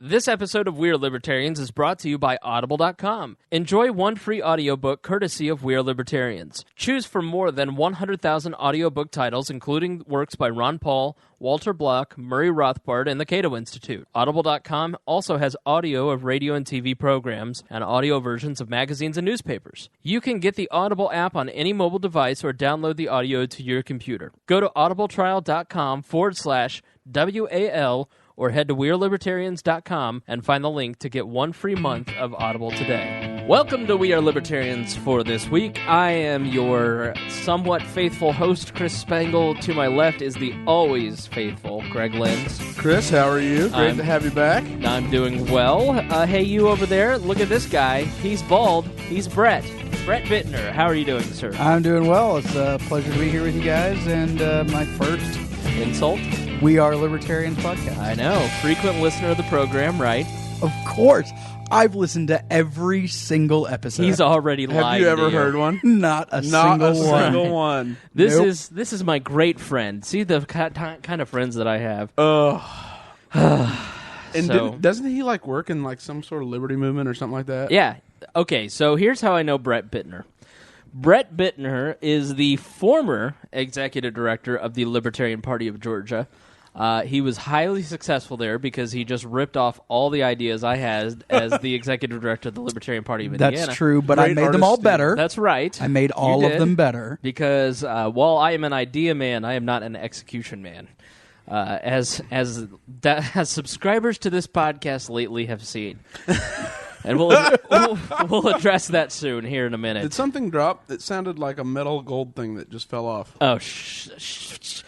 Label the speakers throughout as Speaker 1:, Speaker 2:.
Speaker 1: This episode of We Are Libertarians is brought to you by Audible.com. Enjoy one free audiobook courtesy of We Are Libertarians. Choose from more than 100,000 audiobook titles, including works by Ron Paul, Walter Block, Murray Rothbard, and the Cato Institute. Audible.com also has audio of radio and TV programs and audio versions of magazines and newspapers. You can get the Audible app on any mobile device or download the audio to your computer. Go to audibletrial.com/WAL or head to WeareLibertarians.com and find the link to get one free month of Audible today. Welcome to We Are Libertarians for this week. I am your somewhat faithful host, Chris Spangle. To my left is the always faithful Greg Lenz.
Speaker 2: Chris, how are you? Great to have you back.
Speaker 1: I'm doing well. Hey, you over there, look at this guy. He's bald. He's Brett. Brett Bittner. How are you doing, sir?
Speaker 3: I'm doing well. It's a pleasure to be here with you guys, and my first
Speaker 1: insult?
Speaker 3: We Are Libertarians podcast.
Speaker 1: I know. Frequent listener of the program, right?
Speaker 3: Of course. I've listened to every single episode.
Speaker 1: He's already lied.
Speaker 2: Have you ever heard one?
Speaker 3: Not a single
Speaker 2: one.
Speaker 1: This
Speaker 3: Nope.
Speaker 1: is my great friend. See the kind of friends that I have.
Speaker 2: And
Speaker 1: So-
Speaker 2: doesn't he work in some sort of liberty movement or something like that?
Speaker 1: Yeah. Okay, so here's how I know Brett Bittner. Brett Bittner is the former executive director of the Libertarian Party of Georgia. He was highly successful there because he just ripped off all the ideas I had as the executive director of the Libertarian Party of Indiana.
Speaker 3: That's true, but I made them all better.
Speaker 1: That's right.
Speaker 3: I made all of them better.
Speaker 1: Because while I am an idea man, I am not an execution man. As subscribers to this podcast lately have seen. And we'll address that soon here in a minute.
Speaker 2: Did something drop? It sounded like a metal gold thing that just fell off.
Speaker 1: Oh, shh.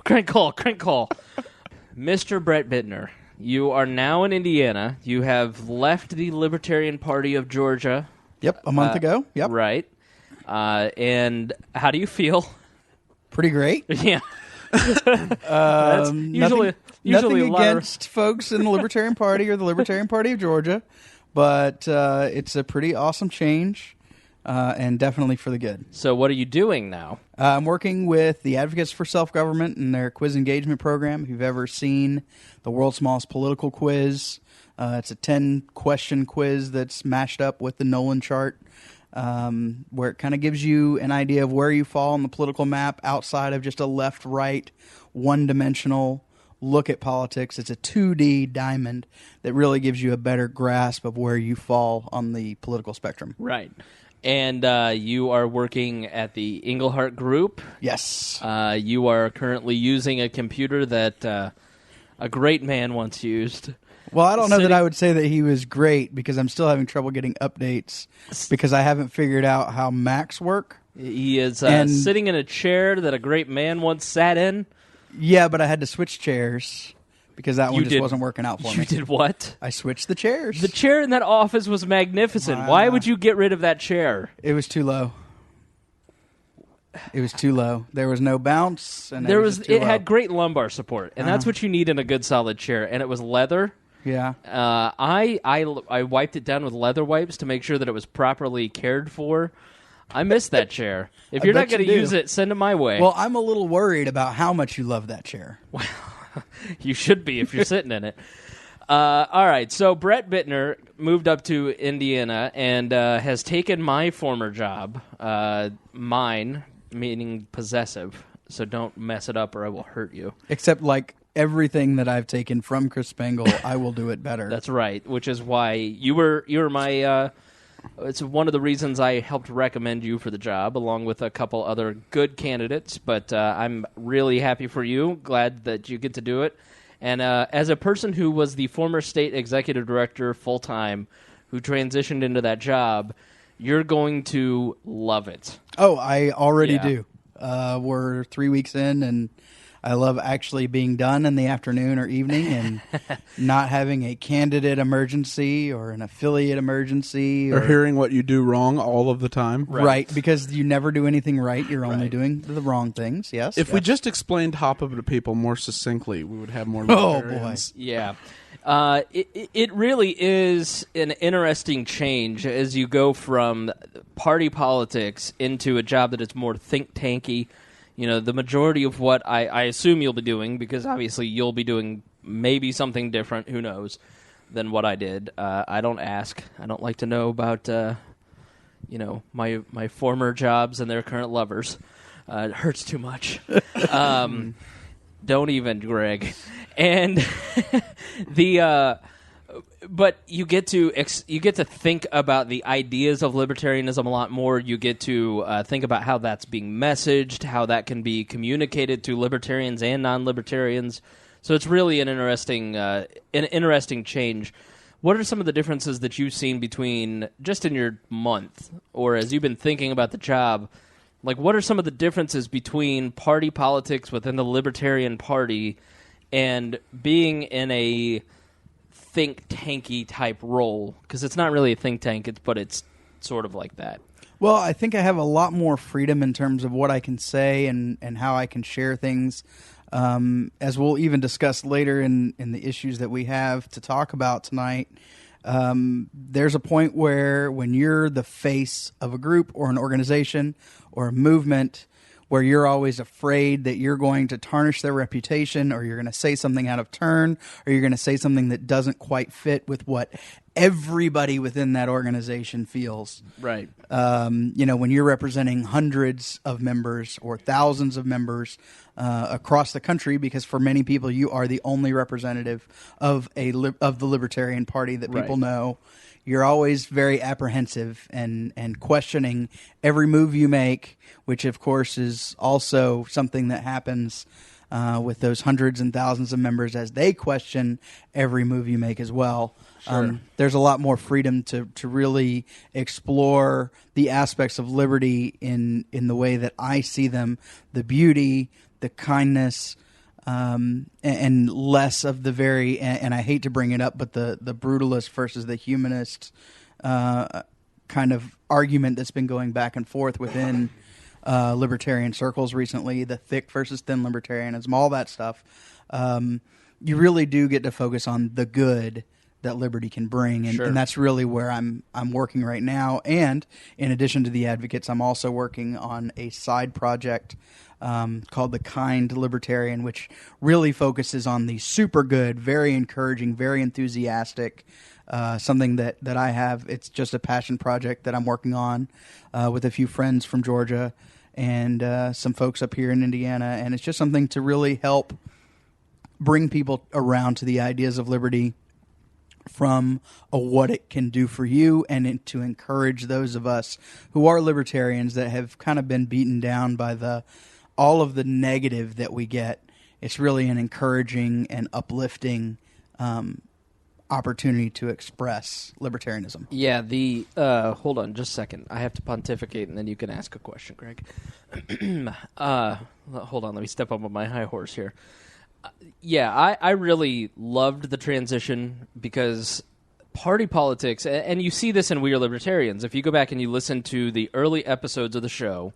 Speaker 1: Crank call. Mr. Brett Bittner, you are now in Indiana. You have left the Libertarian Party of Georgia.
Speaker 3: Yep, a month ago. Yep.
Speaker 1: Right. And how do you feel?
Speaker 3: Pretty great.
Speaker 1: Yeah. That's usually
Speaker 3: nothing against folks in the Libertarian Party or the Libertarian Party of Georgia, but it's a pretty awesome change, and definitely for the good.
Speaker 1: So what are you doing now?
Speaker 3: I'm working with the Advocates for Self-Government and their quiz engagement program. If you've ever seen the World's Smallest Political Quiz, it's a 10-question quiz that's mashed up with the Nolan chart, where it kind of gives you an idea of where you fall on the political map outside of just a left-right, one-dimensional look at politics. It's a 2D diamond that really gives you a better grasp of where you fall on the political spectrum.
Speaker 1: Right. And you are working at the Englehart Group.
Speaker 3: Yes.
Speaker 1: You are currently using a computer that a great man once used.
Speaker 3: Well, I don't know that I would say that he was great because I'm still having trouble getting updates because I haven't figured out how Macs work.
Speaker 1: He is sitting in a chair that a great man once sat in.
Speaker 3: Yeah, but I had to switch chairs because that one just wasn't working out for me.
Speaker 1: You did what?
Speaker 3: I switched the chairs.
Speaker 1: The chair in that office was magnificent. Why would you get rid of that chair?
Speaker 3: It was too low. It was too low. There was no bounce, and
Speaker 1: it had great lumbar support, and that's what you need in a good solid chair. And it was leather.
Speaker 3: Yeah.
Speaker 1: I wiped it down with leather wipes to make sure that it was properly cared for. I miss that chair. If you're not going to use it, send it my way.
Speaker 3: Well, I'm a little worried about how much you love that chair.
Speaker 1: Well, you should be if you're sitting in it. All right, so Brett Bittner moved up to Indiana and has taken my former job, mine, meaning possessive, so don't mess it up or I will hurt you.
Speaker 3: Except everything that I've taken from Chris Spangle, I will do it better.
Speaker 1: That's right, which is why you were my... it's one of the reasons I helped recommend you for the job, along with a couple other good candidates. But I'm really happy for you. Glad that you get to do it. And as a person who was the former state executive director full-time, who transitioned into that job, you're going to love it.
Speaker 3: Oh, I already do. We're 3 weeks in, and I love actually being done in the afternoon or evening and not having a candidate emergency or an affiliate emergency.
Speaker 2: Or hearing what you do wrong all of the time.
Speaker 3: Right, because you never do anything right. You're only doing the wrong things, yes.
Speaker 2: If we just explained HOPA to people more succinctly, we would have more
Speaker 3: Oh, boy.
Speaker 2: libertarians.
Speaker 1: Yeah. It really is an interesting change as you go from party politics into a job that is more think tanky. You know, the majority of what I assume you'll be doing, because obviously you'll be doing maybe something different, who knows, than what I did. I don't ask. I don't like to know about, my former jobs and their current lovers. It hurts too much. Don't even, Greg. And but you get to think about the ideas of libertarianism a lot more. You get to think about how that's being messaged, how that can be communicated to libertarians and non-libertarians. So it's really an interesting change. What are some of the differences that you've seen between just in your month, or as you've been thinking about the job? Like, what are some of the differences between party politics within the Libertarian Party and being in a think tanky type role? Because it's not really a think tank, but it's sort of like that.
Speaker 3: Well, I think I have a lot more freedom in terms of what I can say and how I can share things. As we'll even discuss later in the issues that we have to talk about tonight, there's a point where when you're the face of a group or an organization or a movement, where you're always afraid that you're going to tarnish their reputation, or you're going to say something out of turn, or you're going to say something that doesn't quite fit with what everybody within that organization feels.
Speaker 1: Right.
Speaker 3: When you're representing hundreds of members or thousands of members across the country, because for many people you are the only representative of the Libertarian Party that people know. You're always very apprehensive and questioning every move you make, which of course is also something that happens with those hundreds and thousands of members as they question every move you make as well.
Speaker 1: Sure.
Speaker 3: There's a lot more freedom to really explore the aspects of liberty in the way that I see them, the beauty, the kindness, and less of the very, and I hate to bring it up, but the brutalist versus the humanist kind of argument that's been going back and forth within libertarian circles recently, the thick versus thin libertarianism, all that stuff. You really do get to focus on the good that liberty can bring, and that's really where I'm working right now. And in addition to the advocates, I'm also working on a side project called The Kind Libertarian, which really focuses on the super good, very encouraging, very enthusiastic, something that I have. It's just a passion project that I'm working on with a few friends from Georgia and some folks up here in Indiana, and it's just something to really help bring people around to the ideas of liberty from what it can do for you, and to encourage those of us who are libertarians that have kind of been beaten down by all of the negative that we get. It's really an encouraging and uplifting opportunity to express libertarianism.
Speaker 1: Yeah, hold on just a second. I have to pontificate, and then you can ask a question, Greg. Hold on, let me step up on my high horse here. I really loved the transition, because party politics, and you see this in We Are Libertarians. If you go back and you listen to the early episodes of the show,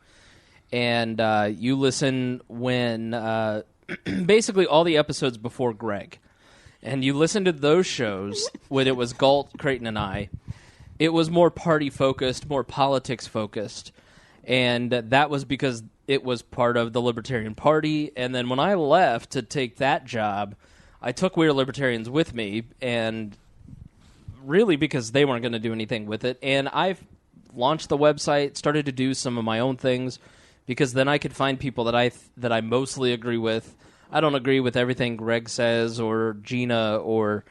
Speaker 1: and you listen when basically all the episodes before Greg, and you listen to those shows when it was Galt, Creighton, and I, it was more party-focused, more politics-focused, and that was because it was part of the Libertarian Party. And then when I left to take that job, I took We Are Libertarians with me, and really because they weren't going to do anything with it. And I've launched the website, started to do some of my own things, because then I could find people that I mostly agree with. I don't agree with everything Greg says or Gina or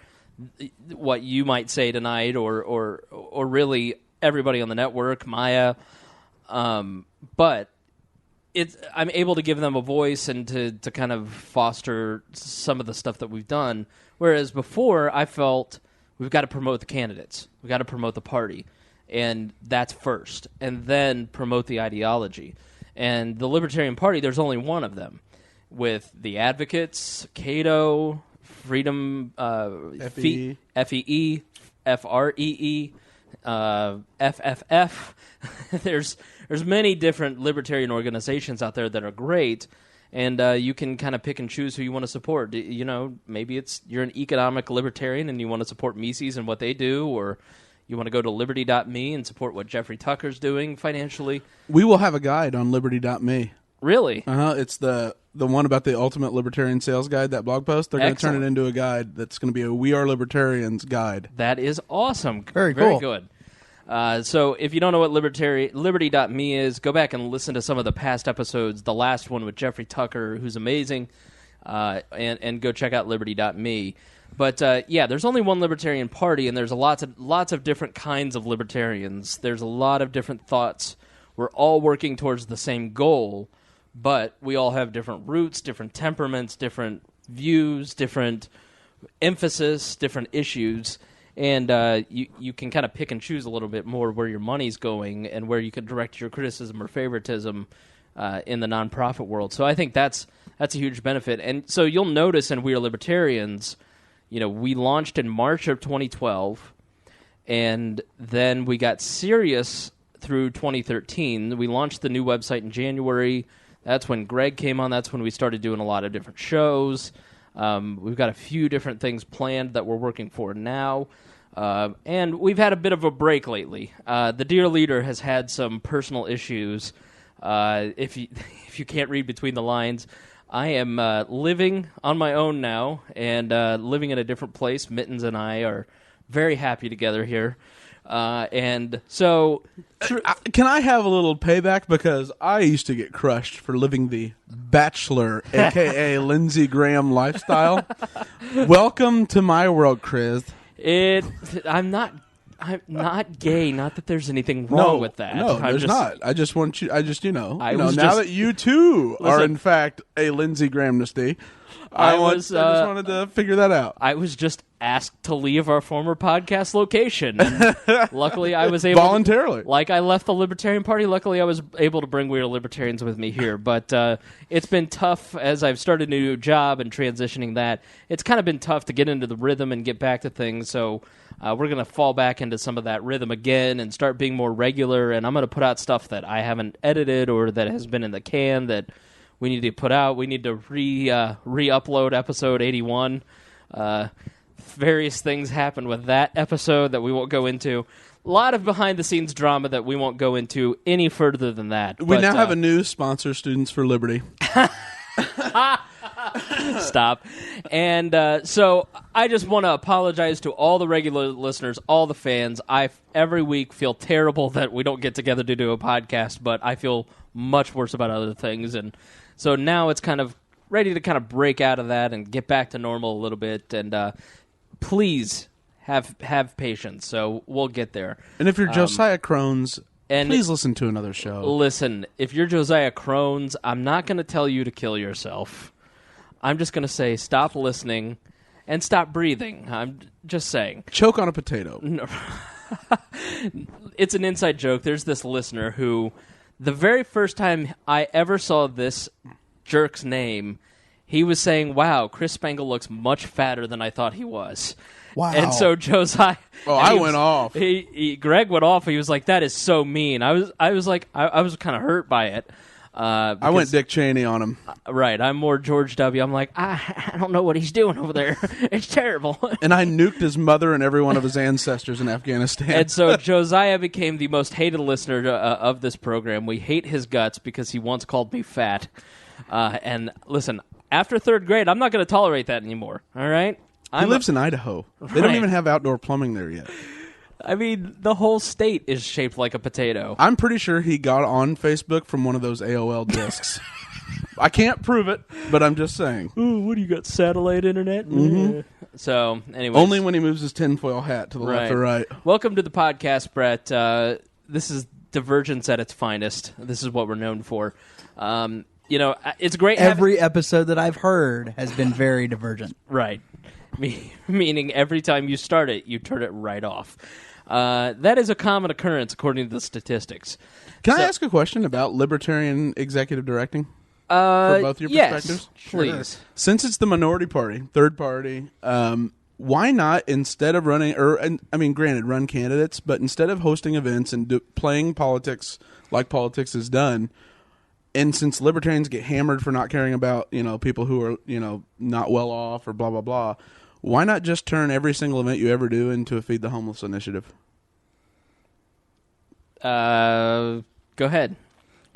Speaker 1: what you might say tonight or really everybody on the network, Maya. But I'm able to give them a voice and to kind of foster some of the stuff that we've done. Whereas before, I felt we've got to promote the candidates. We've got to promote the party. And that's first. And then promote the ideology. And the Libertarian Party, there's only one of them. With the advocates, Cato, Freedom, FEE, FREE, FFF. There's many different libertarian organizations out there that are great, and you can kind of pick and choose who you want to support. You know, maybe you're an economic libertarian and you want to support Mises and what they do, or you want to go to liberty.me and support what Jeffrey Tucker's doing financially.
Speaker 2: We will have a guide on liberty.me.
Speaker 1: Really?
Speaker 2: It's the one about the Ultimate Libertarian Sales Guide, that blog post. They're going to turn it into a guide that's going to be a We Are Libertarians guide.
Speaker 1: That is awesome.
Speaker 3: Very cool.
Speaker 1: Very good. So if you don't know what Liberty.me is, go back and listen to some of the past episodes. The last one with Jeffrey Tucker, who's amazing, and go check out Liberty.me. But there's only one Libertarian Party, and there's lots of different kinds of libertarians. There's a lot of different thoughts. We're all working towards the same goal, but we all have different roots, different temperaments, different views, different emphasis, different issues. And you can kind of pick and choose a little bit more where your money's going and where you can direct your criticism or favoritism in the nonprofit world. So I think that's a huge benefit. And so you'll notice in We Are Libertarians, we launched in March of 2012, and then we got serious through 2013. We launched the new website in January. That's when Greg came on. That's when we started doing a lot of different shows. We've got a few different things planned that we're working for now. And we've had a bit of a break lately. The dear leader has had some personal issues. If you can't read between the lines, I am living on my own now and living in a different place. Mittens and I are very happy together here. And so...
Speaker 2: Can I have a little payback? Because I used to get crushed for living the bachelor, a.k.a. Lindsey Graham lifestyle. Welcome to my world, Chris.
Speaker 1: I'm not gay. Not that there's anything wrong with that.
Speaker 2: No, there's not. I just want you. Now that you too
Speaker 1: Listen,
Speaker 2: are in fact a Lindsey Grahamnesty, I just wanted to figure that out.
Speaker 1: I was just asked to leave our former podcast location. And luckily, I was able
Speaker 2: voluntarily.
Speaker 1: Like I left the Libertarian Party. Luckily, I was able to bring We Are Libertarians with me here. But it's been tough as I've started a new job and transitioning that. It's kind of been tough to get into the rhythm and get back to things. So we're going to fall back into some of that rhythm again and start being more regular. And I'm going to put out stuff that I haven't edited or that has been in the can that we need to put out. We need to re-upload episode 81. Various things happened with that episode that we won't go into. A lot of behind-the-scenes drama that we won't go into any further than that.
Speaker 2: We now have a new sponsor, Students for Liberty.
Speaker 1: Stop. And so I just want to apologize to all the regular listeners, all the fans. I every week feel terrible that we don't get together to do a podcast, but I feel much worse about other things. And so now it's kind of ready to kind of break out of that and get back to normal a little bit. And please have patience. So we'll get there.
Speaker 2: And if you're Josiah Crohn's, please listen to another show.
Speaker 1: Listen, if you're Josiah Crohn's, I'm not going to tell you to kill yourself. I'm just going to say stop listening and stop breathing. I'm just saying.
Speaker 2: Choke on a potato.
Speaker 1: No. It's an inside joke. There's this listener who, the very first time I ever saw this jerk's name, he was saying, wow, Chris Spangle looks much fatter than I thought he was.
Speaker 3: Wow.
Speaker 1: And so Josiah...
Speaker 2: I went off.
Speaker 1: Greg went off. He was like, that is so mean. I was like, I was kind of hurt by it.
Speaker 2: I went Dick Cheney on him.
Speaker 1: Right. I'm more George W. I'm like, I don't know what he's doing over there. It's terrible.
Speaker 2: And I nuked his mother and every one of his ancestors in Afghanistan.
Speaker 1: And so Josiah became the most hated listener of this program. We hate his guts because he once called me fat. And listen, after third grade, I'm not going to tolerate that anymore. All right?
Speaker 2: He lives in Idaho. They don't even have outdoor plumbing there yet.
Speaker 1: I mean, the whole state is shaped like a potato.
Speaker 2: I'm pretty sure he got on Facebook from one of those AOL discs. I can't prove it, but I'm just saying.
Speaker 1: Ooh, what do you got, satellite internet?
Speaker 2: Mm-hmm.
Speaker 1: So, anyway.
Speaker 2: Only when he moves his tinfoil hat to the left or right.
Speaker 1: Welcome to the podcast, Brett. This is divergence at its finest. This is what we're known for. It's great.
Speaker 3: Every episode that I've heard has been very divergent.
Speaker 1: Right. Meaning every time you start it, you turn it right off. That is a common occurrence according to the statistics.
Speaker 2: Can I ask a question about libertarian executive directing? For both your perspectives?
Speaker 1: Yes, please.
Speaker 2: Sure. Since it's the minority party, third party, why not, instead of running, granted, run candidates, but instead of hosting events and playing politics like politics is done, and since libertarians get hammered for not caring about, people who are, not well off or blah, blah, blah, why not just turn every single event you ever do into a Feed the Homeless initiative?
Speaker 1: Go ahead.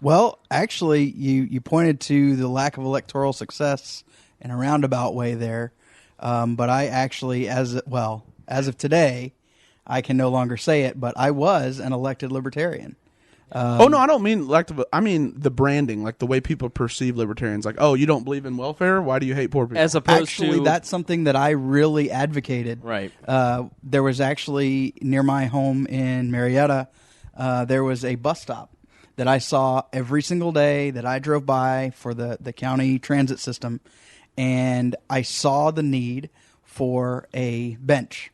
Speaker 3: Well, actually, you pointed to the lack of electoral success in a roundabout way there. But I actually, as of today, I can no longer say it, but I was an elected Libertarian.
Speaker 2: Oh, no, I don't mean elective. I mean the branding, like the way people perceive Libertarians. Like, oh, you don't believe in welfare? Why do you hate poor people?
Speaker 1: As opposed
Speaker 3: Actually,
Speaker 1: to...
Speaker 3: that's something that I really advocated.
Speaker 1: Right.
Speaker 3: There was actually, near my home in Marietta, there was a bus stop that I saw every single day that I drove by for the county transit system, and I saw the need for a bench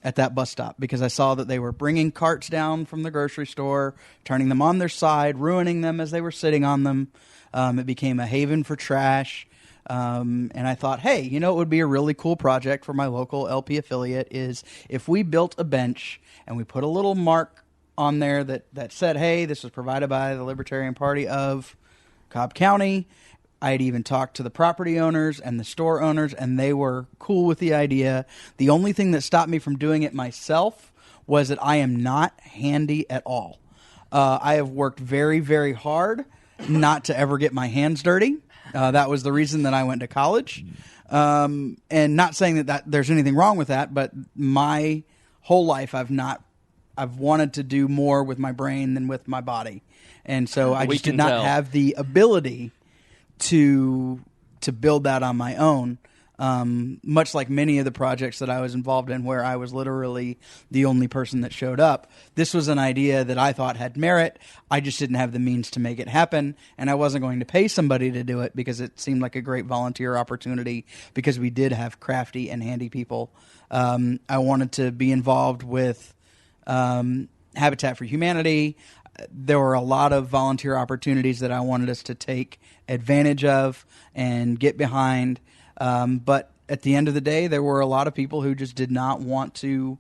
Speaker 3: at that bus stop because I saw that they were bringing carts down from the grocery store, turning them on their side, ruining them as they were sitting on them. It became a haven for trash. And I thought, hey, you know, it would be a really cool project for my local LP affiliate is if we built a bench and we put a little mark on there that said, hey, this was provided by the Libertarian Party of Cobb County. I had even talked to the property owners and the store owners, and they were cool with the idea. The only thing that stopped me from doing it myself was that I am not handy at all. I have worked very, very hard not to ever get my hands dirty. That was the reason that I went to college. And not saying that there's anything wrong with that, but my whole life I've wanted to do more with my brain than with my body. And so I just did not have the ability to build that on my own, much like many of the projects that I was involved in where I was literally the only person that showed up. This was an idea that I thought had merit. I just didn't have the means to make it happen, and I wasn't going to pay somebody to do it because it seemed like a great volunteer opportunity because we did have crafty and handy people. I wanted to be involved with Habitat for Humanity. There were a lot of volunteer opportunities that I wanted us to take advantage of and get behind. But at the end of the day, there were a lot of people who just did not want to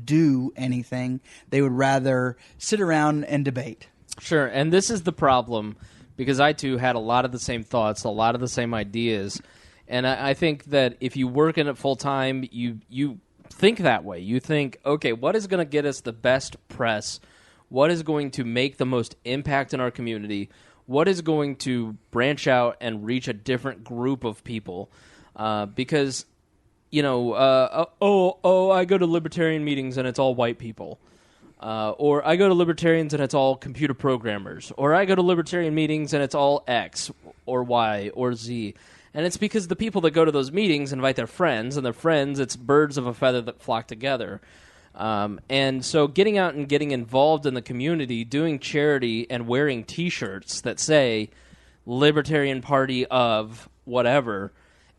Speaker 3: do anything. They would rather sit around and debate.
Speaker 1: Sure, and this is the problem because I, too, had a lot of the same thoughts, a lot of the same ideas. And I think that if you work in it full-time, you think that way. You think, okay, what is going to get us the best press? What is going to make the most impact in our community? What is going to branch out and reach a different group of people? Because, I go to Libertarian meetings and it's all white people. Or I go to Libertarians and it's all computer programmers. Or I go to Libertarian meetings and it's all X or Y or Z. And it's because the people that go to those meetings invite their friends, and their friends, it's birds of a feather that flock together. And so getting out and getting involved in the community, doing charity and wearing T-shirts that say Libertarian Party of whatever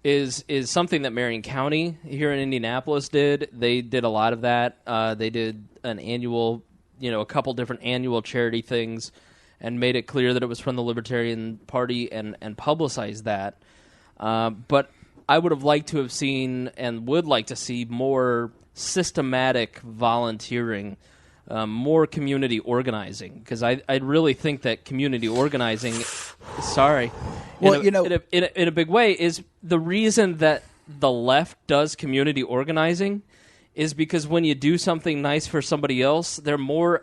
Speaker 1: is something that Marion County here in Indianapolis did. They did a lot of that. They did an annual, a couple different annual charity things and made it clear that it was from the Libertarian Party and publicized that. But I would have liked to have seen and would like to see more systematic volunteering, more community organizing, because I really think that community organizing, in a big way, is the reason that the left does community organizing is because when you do something nice for somebody else, they're more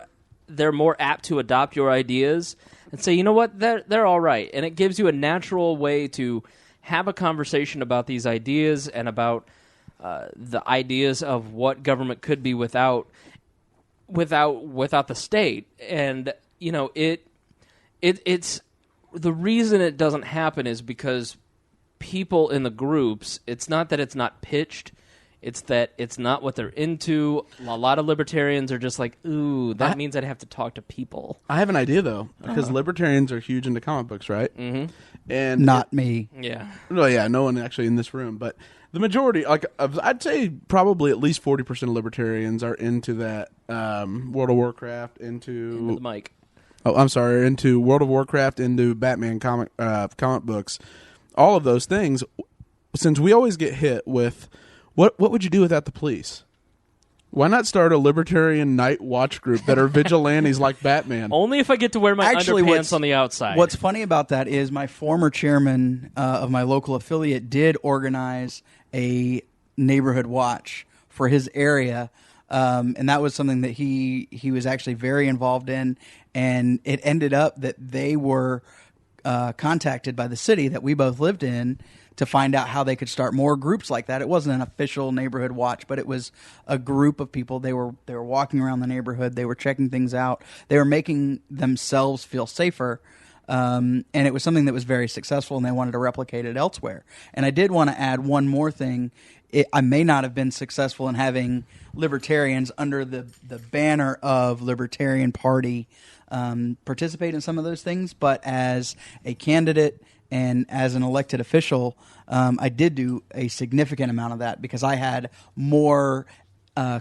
Speaker 1: apt to adopt your ideas and say, you know what, they're all right, and it gives you a natural way to have a conversation about these ideas and about the ideas of what government could be without the state. And it's the reason it doesn't happen is because people in the groups, it's not that it's not pitched, it's that it's not what they're into. A lot of libertarians are just like, ooh, that means I'd have to talk to people.
Speaker 2: I have an idea, though, because libertarians are huge into comic books, right? Mm-hmm. And
Speaker 3: not me.
Speaker 1: Yeah.
Speaker 2: Well, yeah, no one actually in this room, but the majority, I'd say probably at least 40% of libertarians are into that World of Warcraft, into
Speaker 1: the mic.
Speaker 2: Oh, I'm sorry, into World of Warcraft, into Batman comic books, all of those things. Since we always get hit with, what would you do without the police? Why not start a libertarian night watch group that are vigilantes like Batman?
Speaker 1: Only if I get to wear my underpants on the outside.
Speaker 3: What's funny about that is my former chairman of my local affiliate did organize a neighborhood watch for his area And that was something that he was actually very involved in. And it ended up that they were contacted by the city that we both lived in to find out how they could start more groups like that. It wasn't an official neighborhood watch, but it was a group of people. They were walking around the neighborhood. They were checking things out. They were making themselves feel safer. And it was something that was very successful, and they wanted to replicate it elsewhere. And I did want to add one more thing. I may not have been successful in having libertarians under the banner of Libertarian Party participate in some of those things, but as a candidate and as an elected official, I did do a significant amount of that because I had more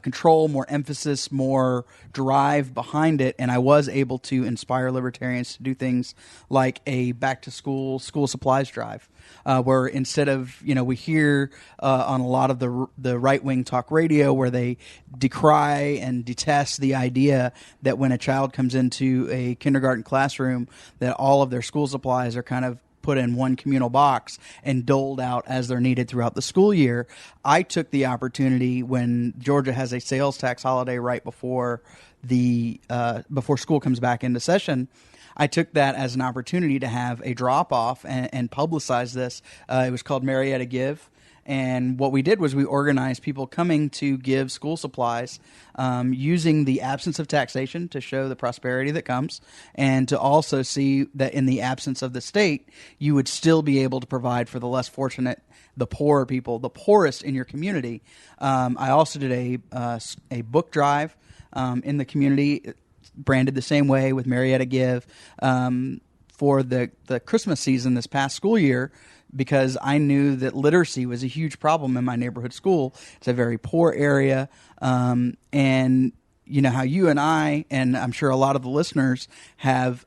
Speaker 3: control, more emphasis, more drive behind it, and I was able to inspire libertarians to do things like a back-to-school school supplies drive, where instead of, we hear on a lot of the right-wing talk radio where they decry and detest the idea that when a child comes into a kindergarten classroom that all of their school supplies are kind of put in one communal box and doled out as they're needed throughout the school year. I took the opportunity when Georgia has a sales tax holiday right before before school comes back into session. I took that as an opportunity to have a drop-off and publicize this. It was called Marietta Give. And what we did was we organized people coming to give school supplies using the absence of taxation to show the prosperity that comes, and to also see that in the absence of the state, you would still be able to provide for the less fortunate, the poorer people, the poorest in your community. I also did a book drive in the community, branded the same way with Marietta Give, for the Christmas season this past school year, because I knew that literacy was a huge problem in my neighborhood school. It's a very poor area. And you know how you and I, and I'm sure a lot of the listeners, have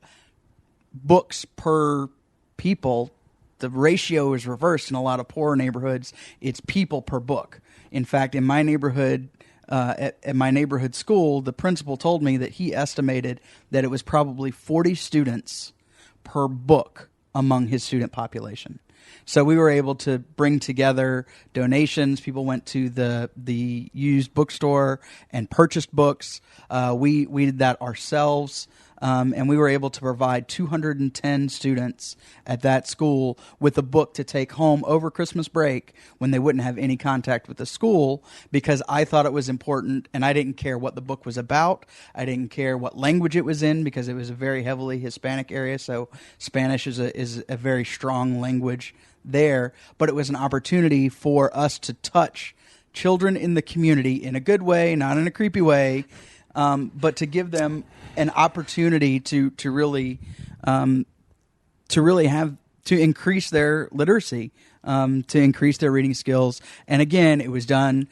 Speaker 3: books per people. The ratio is reversed in a lot of poorer neighborhoods. It's people per book. In fact, in my neighborhood, at my neighborhood school, the principal told me that he estimated that it was probably 40 students per book among his student population. So we were able to bring together donations. People went to the used bookstore and purchased books. We did that ourselves. And we were able to provide 210 students at that school with a book to take home over Christmas break when they wouldn't have any contact with the school, because I thought it was important, and I didn't care what the book was about. I didn't care what language it was in, because it was a very heavily Hispanic area, so Spanish is a very strong language there. But it was an opportunity for us to touch children in the community in a good way, not in a creepy way, but to give them an opportunity to really have to increase their literacy, to increase their reading skills. And again, it was done.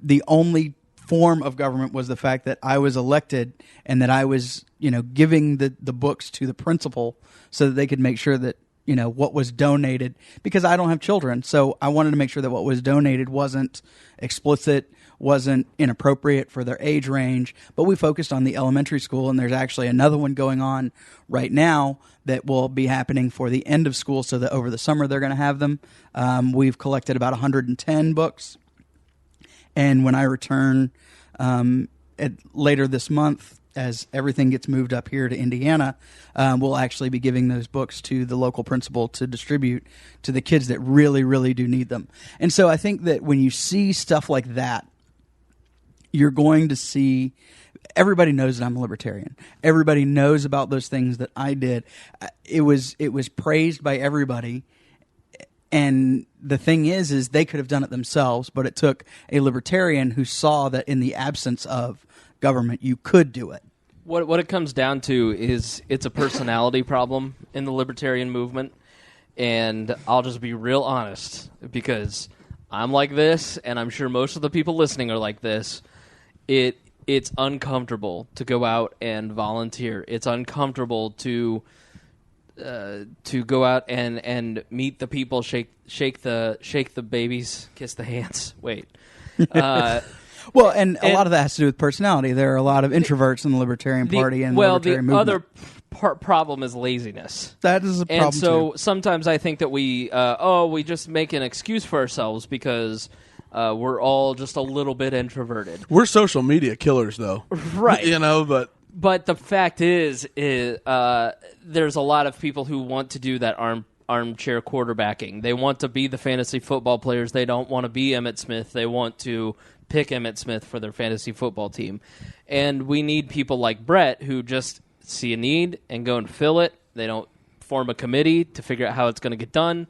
Speaker 3: The only form of government was the fact that I was elected and that I was, giving the books to the principal so that they could make sure that, what was donated, because I don't have children. So I wanted to make sure that what was donated wasn't explicit, wasn't inappropriate for their age range. But we focused on the elementary school, and there's actually another one going on right now that will be happening for the end of school, so that over the summer they're going to have them. We've collected about 110 books. And when I return later this month, as everything gets moved up here to Indiana, we'll actually be giving those books to the local principal to distribute to the kids that really, really do need them. And so I think that when you see stuff like that, you're going to see, everybody knows that I'm a libertarian. Everybody knows about those things that I did. It was praised by everybody. And the thing is they could have done it themselves, but it took a libertarian who saw that in the absence of government, you could do it.
Speaker 1: What it comes down to is it's a personality problem in the libertarian movement, and I'll just be real honest, because I'm like this, and I'm sure most of the people listening are like this. It's uncomfortable to go out and volunteer. It's uncomfortable to go out and meet the people, shake the babies, kiss the hands. Wait.
Speaker 3: Well, and a lot of that has to do with personality. There are a lot of introverts in the Libertarian Party and the Libertarian movement.
Speaker 1: Other problem is laziness.
Speaker 3: That is a problem,
Speaker 1: and so
Speaker 3: too.
Speaker 1: sometimes I think that we just make an excuse for ourselves because We're all just a little bit introverted.
Speaker 2: We're social media killers, though.
Speaker 1: Right.
Speaker 2: But
Speaker 1: the fact is there's a lot of people who want to do that armchair quarterbacking. They want to be the fantasy football players. They don't want to be Emmitt Smith. They want to pick Emmitt Smith for their fantasy football team. And we need people like Brett who just see a need and go and fill it. They don't form a committee to figure out how it's going to get done.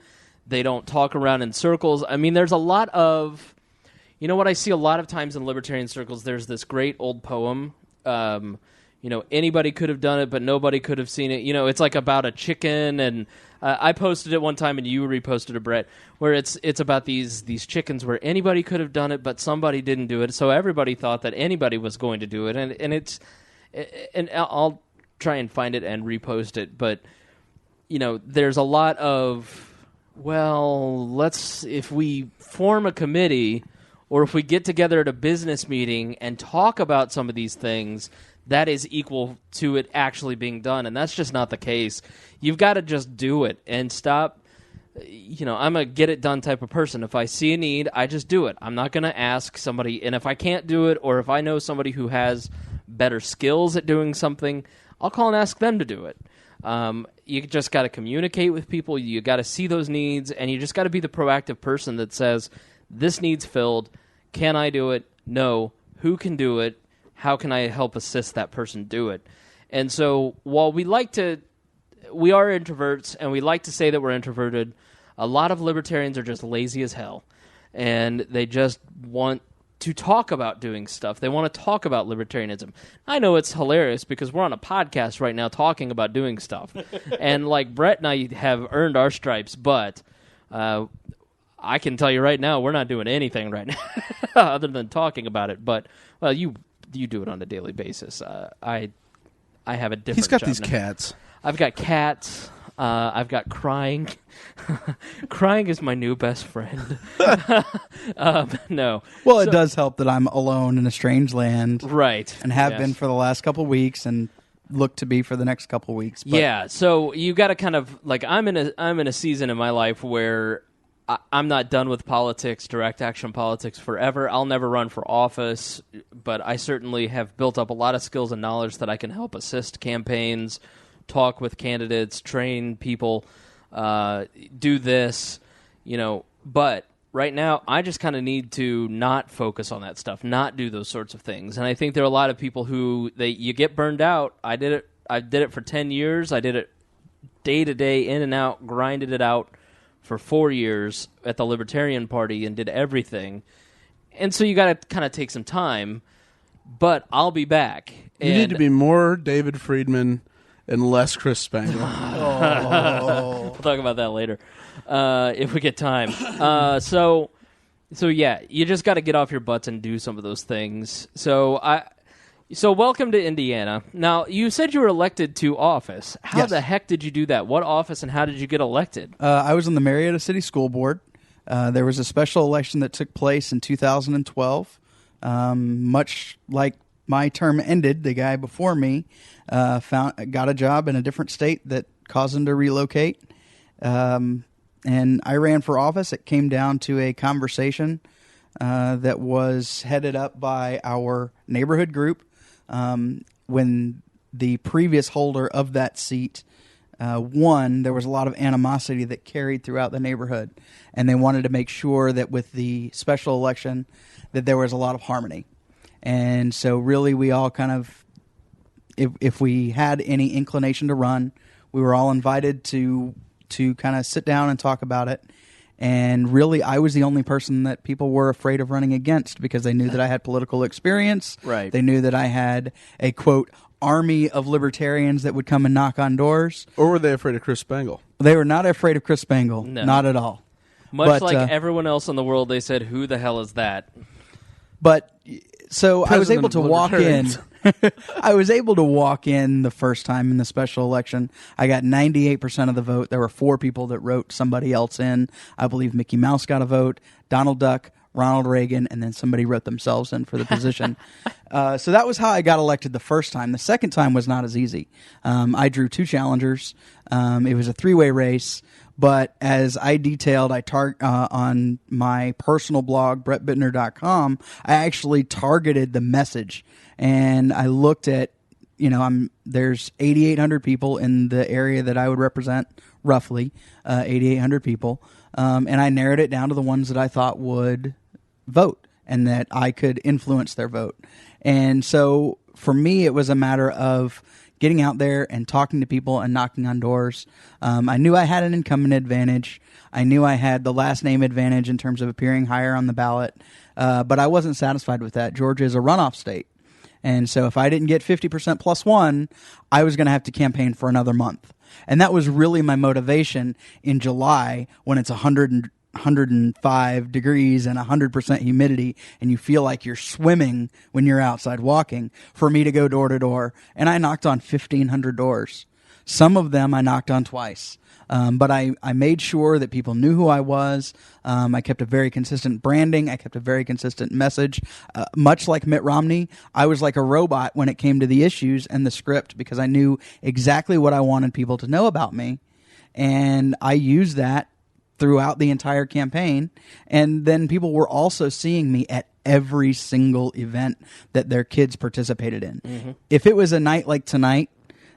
Speaker 1: They don't talk around in circles. I mean, there's a lot of... You know what I see a lot of times in libertarian circles? There's this great old poem. Anybody could have done it, but nobody could have seen it. It's like about a chicken, and I posted it one time, and you reposted it, Brett, where it's about these chickens where anybody could have done it, but somebody didn't do it. So everybody thought that anybody was going to do it, and I'll try and find it and repost it. But there's a lot of if we form a committee. Or if we get together at a business meeting and talk about some of these things, that is equal to it actually being done. And that's just not the case. You've got to just do it and stop. I'm a get-it-done type of person. If I see a need, I just do it. I'm not going to ask somebody. And if I can't do it, or if I know somebody who has better skills at doing something, I'll call and ask them to do it. You just got to communicate with people. You got to see those needs. And you just got to be the proactive person that says, this needs filled. Can I do it? No. Who can do it? How can I help assist that person do it? And so while we are introverts and we like to say that we're introverted, a lot of libertarians are just lazy as hell. And they just want to talk about doing stuff. They want to talk about libertarianism. I know it's hilarious because we're on a podcast right now talking about doing stuff. And like Brett and I have earned our stripes, but... I can tell you right now, we're not doing anything right now other than talking about it. But you do it on a daily basis. I have a different.
Speaker 2: He's got
Speaker 1: job
Speaker 2: these
Speaker 1: now.
Speaker 2: cats.
Speaker 1: I've got cats. I've got crying. Crying is my new best friend. No.
Speaker 3: Well, it does help that I'm alone in a strange land,
Speaker 1: right?
Speaker 3: And have been for the last couple of weeks, and look to be for the next couple of weeks. But
Speaker 1: yeah. So you got to kind of like I'm in a season in my life where. I'm not done with politics, direct action politics forever. I'll never run for office, but I certainly have built up a lot of skills and knowledge that I can help assist campaigns, talk with candidates, train people, do this, But right now, I just kind of need to not focus on that stuff, not do those sorts of things. And I think there are a lot of people who you get burned out. I did it for 10 years. I did it day to day, in and out, grinded it out. For 4 years at the Libertarian Party and did everything. And so you got to kind of take some time, but I'll be back.
Speaker 2: You need to be more David Friedman and less Chris Spangle.
Speaker 1: We'll talk about that later if we get time. So yeah, you just got to get off your butts and do some of those things. So welcome to Indiana. Now, you said you were elected to office. How the heck did you do that? What office and how did you get elected?
Speaker 3: I was on the Marietta City School Board. There was a special election that took place in 2012. Much like my term ended, the guy before me got a job in a different state that caused him to relocate. And I ran for office. It came down to a conversation that was headed up by our neighborhood group. When the previous holder of that seat won, there was a lot of animosity that carried throughout the neighborhood, and they wanted to make sure that with the special election that there was a lot of harmony. And so really we all kind of, if we had any inclination to run, we were all invited to kind of sit down and talk about it. And really, I was the only person that people were afraid of running against because they knew that I had political experience.
Speaker 1: Right.
Speaker 3: They knew that I had a, quote, army of libertarians that would come and knock on doors.
Speaker 2: Or were they afraid of Chris Spangle?
Speaker 3: They were not afraid of Chris Spangle.
Speaker 1: No.
Speaker 3: Not at all.
Speaker 1: Much like everyone else in the world, they said, who the hell is that?
Speaker 3: But so I was able to walk in.
Speaker 2: Libertarians.
Speaker 3: I was able to walk in the first time in the special election. I got 98% of the vote. There were 4 people that wrote somebody else in. I believe Mickey Mouse got a vote, Donald Duck, Ronald Reagan, and then somebody wrote themselves in for the position. So that was how I got elected the first time. The second time was not as easy. I drew 2 challengers. It was a 3-way race, But as I detailed, on my personal blog, brettbittner.com, I actually targeted the message, and I looked at, there's 8,800 people in the area that I would represent, roughly 8,800 people, and I narrowed it down to the ones that I thought would vote and that I could influence their vote. And so for me, it was a matter of getting out there and talking to people and knocking on doors. I knew I had an incumbent advantage. I knew I had the last name advantage in terms of appearing higher on the ballot, but I wasn't satisfied with that. Georgia is a runoff state. And so if I didn't get 50% plus one, I was going to have to campaign for another month. And that was really my motivation in July when it's 105 degrees and 100% humidity and you feel like you're swimming when you're outside walking, for me to go door to door. And I knocked on 1,500 doors. Some of them I knocked on twice. But I made sure that people knew who I was. I kept a very consistent branding. I kept a very consistent message. Much like Mitt Romney, I was like a robot when it came to the issues and the script because I knew exactly what I wanted people to know about me. And I used that throughout the entire campaign. And then people were also seeing me at every single event that their kids participated in. Mm-hmm. If it was a night like tonight,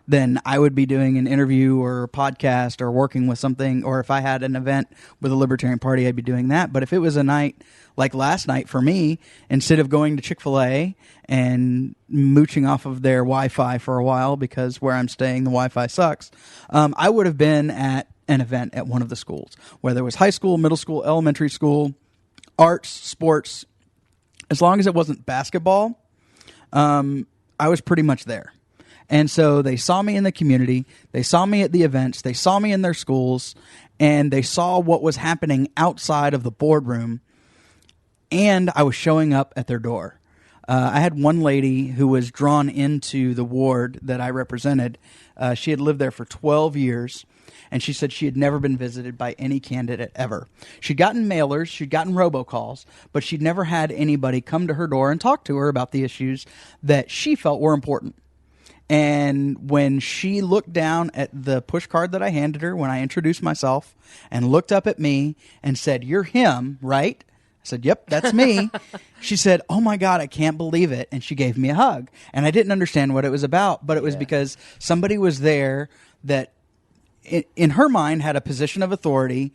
Speaker 3: then I would be doing an interview or a podcast or working with something. Or if I had an event with the Libertarian Party, I'd be doing that. But if it was a night like last night for me, instead of going to Chick-fil-A and mooching off of their Wi-Fi for a while because where I'm staying, the Wi-Fi sucks, I would have been at an event at one of the schools, whether it was high school, middle school, elementary school, arts, sports. As long as it wasn't basketball, I was pretty much there. And so they saw me in the community, they saw me at the events, they saw me in their schools, and they saw what was happening outside of the boardroom, and I was showing up at their door. I had one lady who was drawn into the ward that I represented. She had lived there for 12 years, and she said she had never been visited by any candidate ever. She'd gotten mailers, she'd gotten robocalls, but she'd never had anybody come to her door and talk to her about the issues that she felt were important. And when she looked down at the push card that I handed her when I introduced myself and looked up at me and said, "You're him, right?" I said, "Yep, that's me." She said, "Oh my God, I can't believe it." And she gave me a hug. And I didn't understand what it was about, but it was because somebody was there that in her mind had a position of authority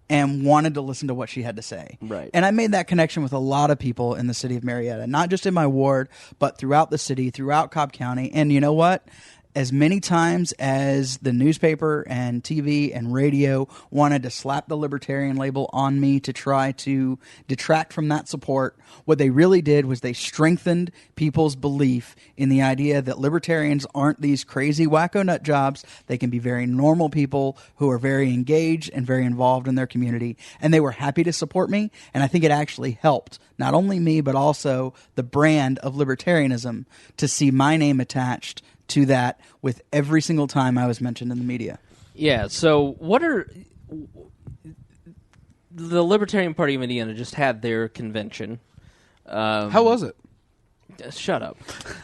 Speaker 3: and wanted to listen to what she had to say.
Speaker 1: Right.
Speaker 3: And I made that connection with a lot of people in the city of Marietta, not just in my ward, but throughout the city, throughout Cobb County. And you know what? As many times as the newspaper and TV and radio wanted to slap the Libertarian label on me to try to detract from that support, what they really did was they strengthened people's belief in the idea that Libertarians aren't these crazy wacko nut jobs. They can be very normal people who are very engaged and very involved in their community. And they were happy to support me. And I think it actually helped not only me, but also the brand of libertarianism to see my name attached to that with every single time I was mentioned in the media.
Speaker 1: Yeah, so what are... The Libertarian Party of Indiana just had their convention.
Speaker 2: How was it?
Speaker 1: Shut up.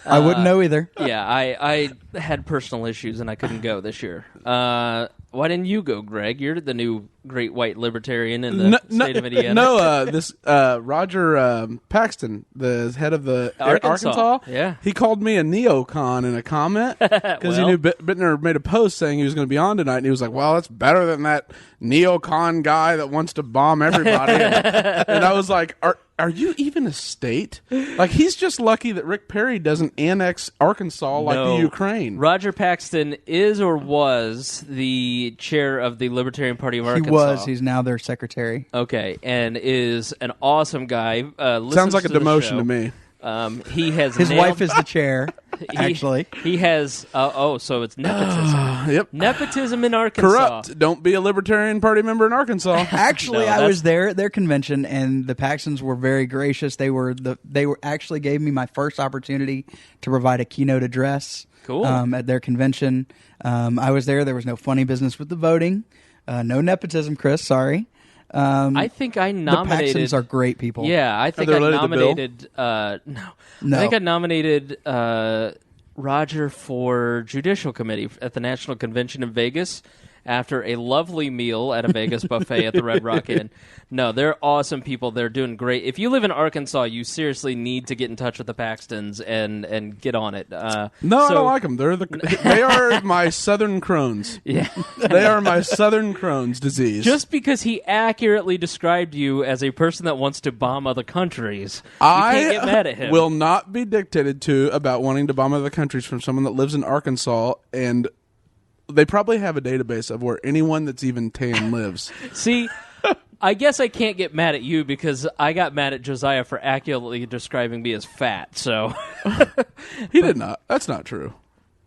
Speaker 3: I wouldn't know either.
Speaker 1: Yeah, I had personal issues and I couldn't go this year. Why didn't you go, Greg? You're the new great white libertarian in the state of Indiana.
Speaker 2: No, this Roger Paxton, the head of the Arkansas, he called me a neocon in a comment because he knew Bittner made a post saying he was going to be on tonight, and he was like, "Well, it's better than that neocon guy that wants to bomb everybody." and I was like, Are you even a state? Like, he's just lucky that Rick Perry doesn't annex Arkansas like the Ukraine.
Speaker 1: Roger Paxton is or was the chair of the Libertarian Party of Arkansas.
Speaker 3: He was. He's now their secretary.
Speaker 1: Okay, and is an awesome guy.
Speaker 2: Sounds like a demotion to me.
Speaker 1: He has
Speaker 3: his wife is the chair. Actually,
Speaker 1: he has. So it's nepotism.
Speaker 2: Yep,
Speaker 1: nepotism in Arkansas.
Speaker 2: Corrupt. Don't be a Libertarian Party member in Arkansas.
Speaker 3: Actually, I was there at their convention, and the Paxtons were very gracious. They were actually gave me my first opportunity to provide a keynote address.
Speaker 1: Cool.
Speaker 3: At their convention, I was there. There was no funny business with the voting. No nepotism, Chris. Sorry.
Speaker 1: I think I nominated.
Speaker 3: The Paxtons are great people.
Speaker 1: Yeah, I think I nominated. No, I think I nominated Roger for Judicial Committee at the National Convention in Vegas, after a lovely meal at a Vegas buffet at the Red Rock Inn. No, they're awesome people. They're doing great. If you live in Arkansas, you seriously need to get in touch with the Paxtons and get on it.
Speaker 2: I don't like them. They are my Southern Crohn's.
Speaker 1: Yeah.
Speaker 2: They are my Southern Crohn's disease.
Speaker 1: Just because he accurately described you as a person that wants to bomb other countries, you
Speaker 2: I
Speaker 1: can't get mad at him.
Speaker 2: will not be dictated to about wanting to bomb other countries from someone that lives in Arkansas, and they probably have a database of where anyone that's even tan lives.
Speaker 1: See, I guess I can't get mad at you because I got mad at Josiah for accurately describing me as fat. So
Speaker 2: He did not. That's not true.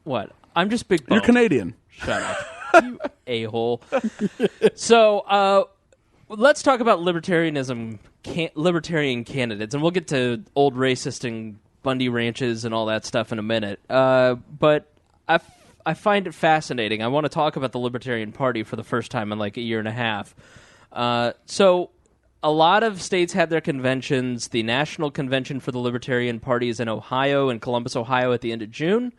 Speaker 1: what? I'm just big boned.
Speaker 2: You're Canadian.
Speaker 1: Shut up, you a-hole. So let's talk about libertarian candidates, and we'll get to old racist and Bundy ranches and all that stuff in a minute. But I find it fascinating. I want to talk about the Libertarian Party for the first time in like a year and a half. So a lot of states have their conventions. The national convention for the Libertarian Party is in Ohio, in Columbus, Ohio, at the end of June.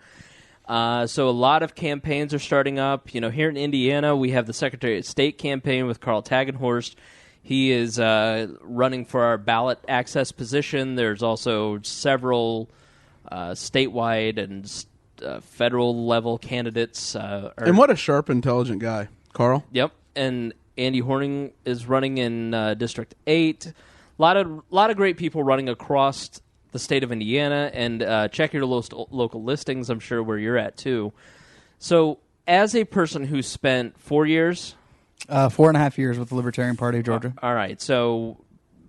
Speaker 1: So a lot of campaigns are starting up. You know, here in Indiana, we have the Secretary of State campaign with Carl Tagenhorst. He is running for our ballot access position. There's also several statewide and federal level candidates.
Speaker 2: And what a sharp, intelligent guy, Carl.
Speaker 1: Yep, and Andy Horning is running in District 8. A lot of great people running across the state of Indiana, and check your local listings, I'm sure, where you're at, too. So, as a person who spent 4 years...
Speaker 3: 4.5 years with the Libertarian Party of Georgia.
Speaker 1: All right, so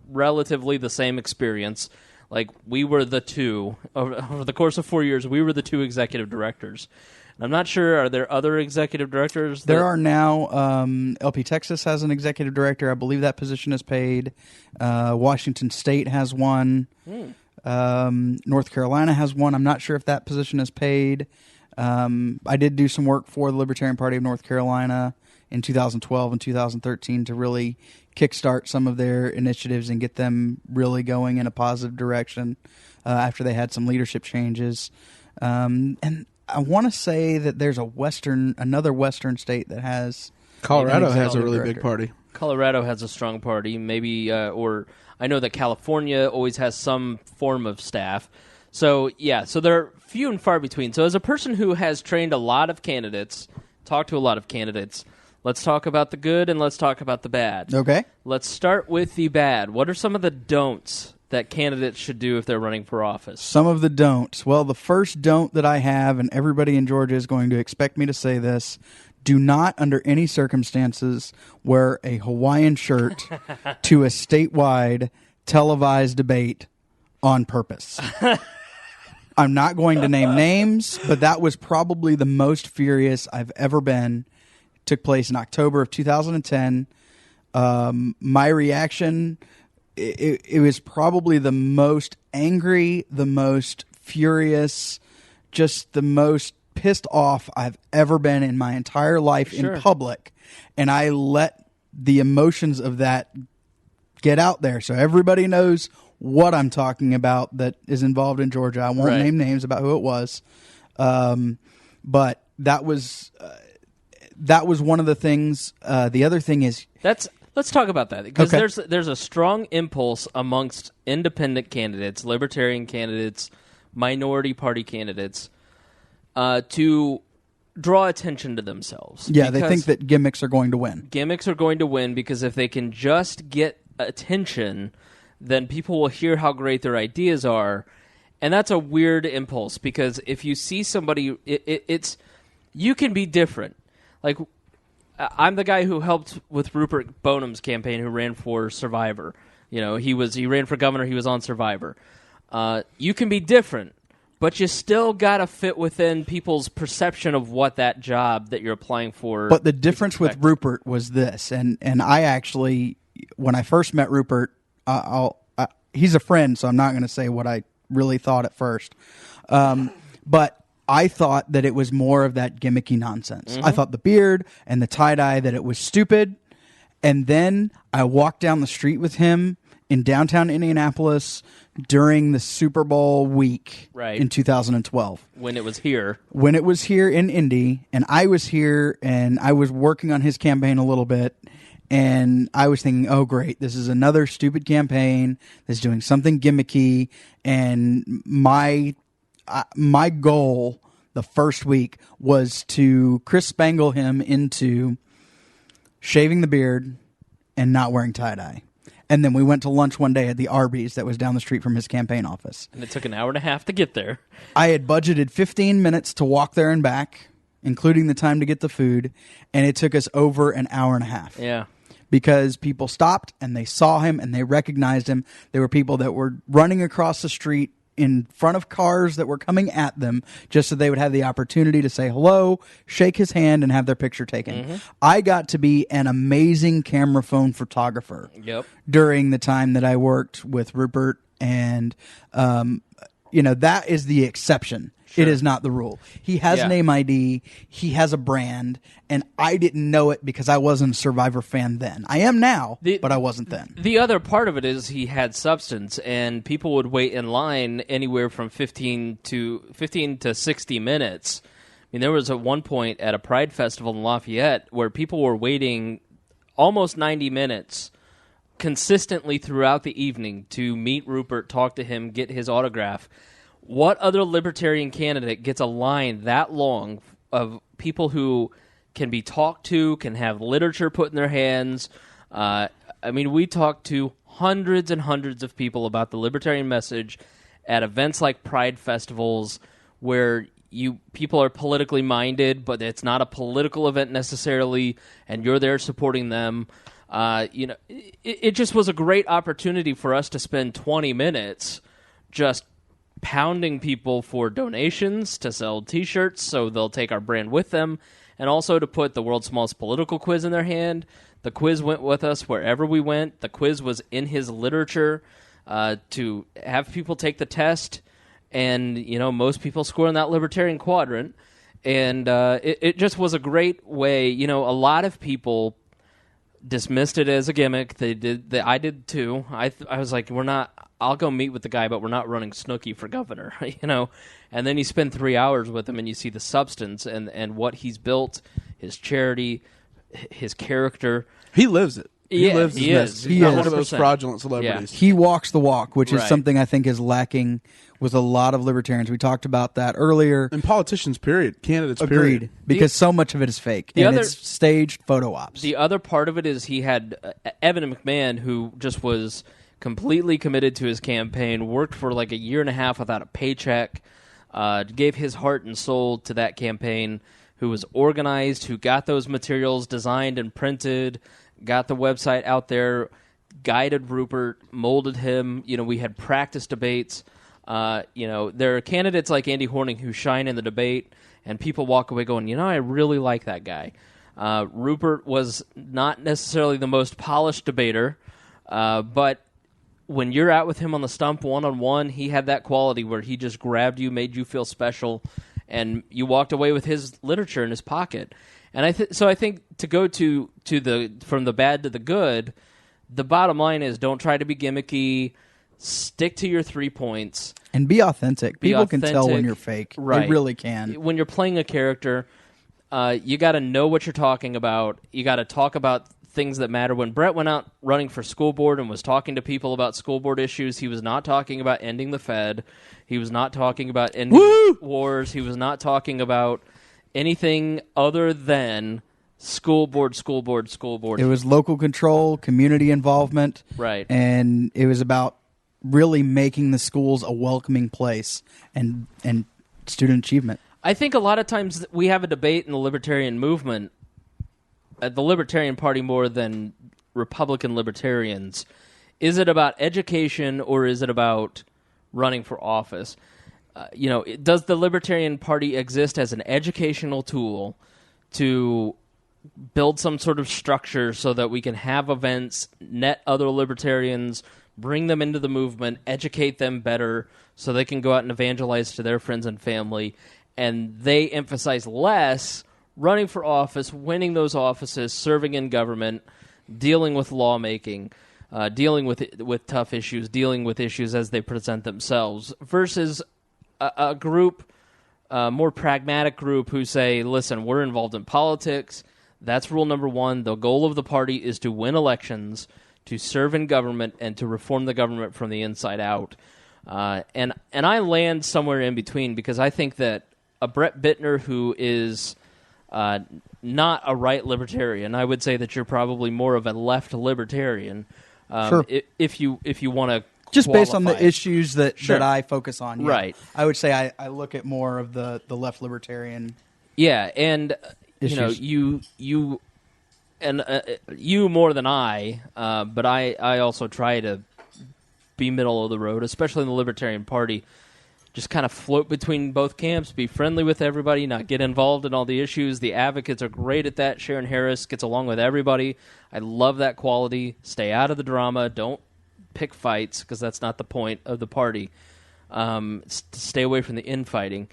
Speaker 1: relatively the same experience. Like, we were the two, over the course of 4 years, we were the two executive directors. I'm not sure, are there other executive directors?
Speaker 3: There are now. LP Texas has an executive director. I believe that position is paid. Washington State has one. North Carolina has one. I'm not sure if that position is paid. I did do some work for the Libertarian Party of North Carolina in 2012 and 2013 to really kickstart some of their initiatives and get them really going in a positive direction after they had some leadership changes. And I want to say that there's another Western state that has...
Speaker 2: Colorado has a really big party.
Speaker 1: Colorado has a strong party, maybe, or I know that California always has some form of staff. So, yeah, so they're few and far between. So as a person who has trained a lot of candidates, talked to a lot of candidates, let's talk about the good and let's talk about the bad.
Speaker 3: Okay.
Speaker 1: Let's start with the bad. What are some of the don'ts that candidates should do if they're running for office?
Speaker 3: Some of the don'ts. Well, the first don't that I have, and everybody in Georgia is going to expect me to say this, do not, under any circumstances, wear a Hawaiian shirt to a statewide televised debate on purpose. I'm not going to name names, but that was probably the most furious I've ever been. It took place in October of 2010. My reaction... It was probably the most angry, the most furious, just the most pissed off I've ever been in my entire life in public. And I let the emotions of that get out there. So everybody knows what I'm talking about that is involved in Georgia. I won't name names about who it was. But that was one of the things. The other thing is...
Speaker 1: Let's talk about that, because there's a strong impulse amongst independent candidates, libertarian candidates, minority party candidates, to draw attention to themselves.
Speaker 3: Yeah, they think that gimmicks are going to win.
Speaker 1: Gimmicks are going to win because if they can just get attention, then people will hear how great their ideas are. And that's a weird impulse, because if you see somebody, it's you can be different. Like... I'm the guy who helped with Rupert Bonham's campaign, who ran for Survivor. You know, he ran for governor. He was on Survivor. You can be different, but you still got to fit within people's perception of what that job that you're applying for.
Speaker 3: But the difference with Rupert was this, and I actually, when I first met Rupert, he's a friend, so I'm not going to say what I really thought at first. But I thought that it was more of that gimmicky nonsense. I thought the beard and the tie-dye, that it was stupid. And then I walked down the street with him in downtown Indianapolis during the Super Bowl week in 2012.
Speaker 1: When it was here.
Speaker 3: When it was here in Indy, and I was here, and I was working on his campaign a little bit, and I was thinking, oh, great, this is another stupid campaign that's doing something gimmicky, and my goal the first week was to Chris Spangle him into shaving the beard and not wearing tie-dye. And then we went to lunch one day at the Arby's that was down the street from his campaign office.
Speaker 1: And it took an hour and a half to get there.
Speaker 3: I had budgeted 15 minutes to walk there and back, including the time to get the food, and it took us over an hour and a half.
Speaker 1: Yeah.
Speaker 3: Because people stopped and they saw him and they recognized him. There were people that were running across the street in front of cars that were coming at them just so they would have the opportunity to say hello, shake his hand, and have their picture taken. Mm-hmm. I got to be an amazing camera phone photographer during the time that I worked with Rupert, and that is the exception. Sure. It is not the rule. He has a name ID. He has a brand, and I didn't know it because I wasn't a Survivor fan then. I am now, but I wasn't then.
Speaker 1: The other part of it is he had substance, and people would wait in line anywhere from 15 to 60 minutes. I mean, there was at one point at a Pride Festival in Lafayette where people were waiting almost 90 minutes consistently throughout the evening to meet Rupert, talk to him, get his autograph. What other Libertarian candidate gets a line that long of people who can be talked to, can have literature put in their hands? We talked to hundreds and hundreds of people about the Libertarian message at events like Pride festivals where people are politically minded, but it's not a political event necessarily, and you're there supporting them. It just was a great opportunity for us to spend 20 minutes just pounding people for donations to sell T-shirts so they'll take our brand with them, and also to put the world's smallest political quiz in their hand. The quiz went with us wherever we went. The quiz was in his literature to have people take the test, and most people score in that Libertarian quadrant, and it just was a great way. A lot of people dismissed it as a gimmick. They did. I did too. I was like, we're not. I'll go meet with the guy, but we're not running Snooki for governor, And then you spend 3 hours with him, and you see the substance and what he's built, his charity, his character.
Speaker 2: He lives it. He lives his message. He's not one of those
Speaker 1: 100%.
Speaker 2: fraudulent celebrities.
Speaker 3: Yeah. He walks the walk, which is something I think is lacking with a lot of Libertarians. We talked about that earlier.
Speaker 2: And politicians, period. Candidates,
Speaker 3: Agreed.
Speaker 2: period.
Speaker 3: Because so much of it is fake. It's staged photo ops.
Speaker 1: The other part of it is he had Evan McMahon, who just was completely committed to his campaign, worked for like a year and a half without a paycheck, gave his heart and soul to that campaign, who was organized, who got those materials designed and printed, got the website out there, guided Rupert, molded him. We had practice debates. There are candidates like Andy Horning who shine in the debate, and people walk away going, I really like that guy. Rupert was not necessarily the most polished debater, but when you're out with him on the stump one-on-one, he had that quality where he just grabbed you, made you feel special, and you walked away with his literature in his pocket. And I think to go to the from the bad to the good, the bottom line is don't try to be gimmicky. Stick to your 3 points.
Speaker 3: And be authentic. People can tell when you're fake.
Speaker 1: Right.
Speaker 3: They really can.
Speaker 1: When you're playing a character, you got to know what you're talking about. You got to talk about things that matter. When Brett went out running for school board and was talking to people about school board issues, he was not talking about ending the Fed. He was not talking about ending wars. He was not talking about anything other than school board.
Speaker 3: It was local control, community involvement.
Speaker 1: Right.
Speaker 3: And it was about really making the schools a welcoming place and student achievement.
Speaker 1: I think a lot of times we have a debate in the Libertarian movement, the Libertarian Party more than Republican Libertarians. Is it about education or is it about running for office? Does the Libertarian Party exist as an educational tool to build some sort of structure so that we can have events, net other libertarians, bring them into the movement, educate them better so they can go out and evangelize to their friends and family, and they emphasize less running for office, winning those offices, serving in government, dealing with lawmaking. dealing with tough issues, dealing with issues as they present themselves, versus a group, more pragmatic group who say, listen, we're involved in politics. That's rule number one. The goal of the party is to win elections, to serve in government, and to reform the government from the inside out. And I land somewhere in between because I think that a Brett Bittner who is not a right libertarian, I would say that you're probably more of a left libertarian.
Speaker 3: Sure.
Speaker 1: If you want to
Speaker 3: just based on the issues that I focus on, yeah.
Speaker 1: Right?
Speaker 3: I would say I look at more of the left libertarian.
Speaker 1: Yeah, and
Speaker 3: issues.
Speaker 1: you more than I, but I also try to be middle of the road, especially in the Libertarian Party. Just kind of float between both camps, be friendly with everybody, not get involved in all the issues. The advocates are great at that. Sharon Harris gets along with everybody. I love that quality. Stay out of the drama. Don't pick fights because that's not the point of the party. Stay away from the infighting.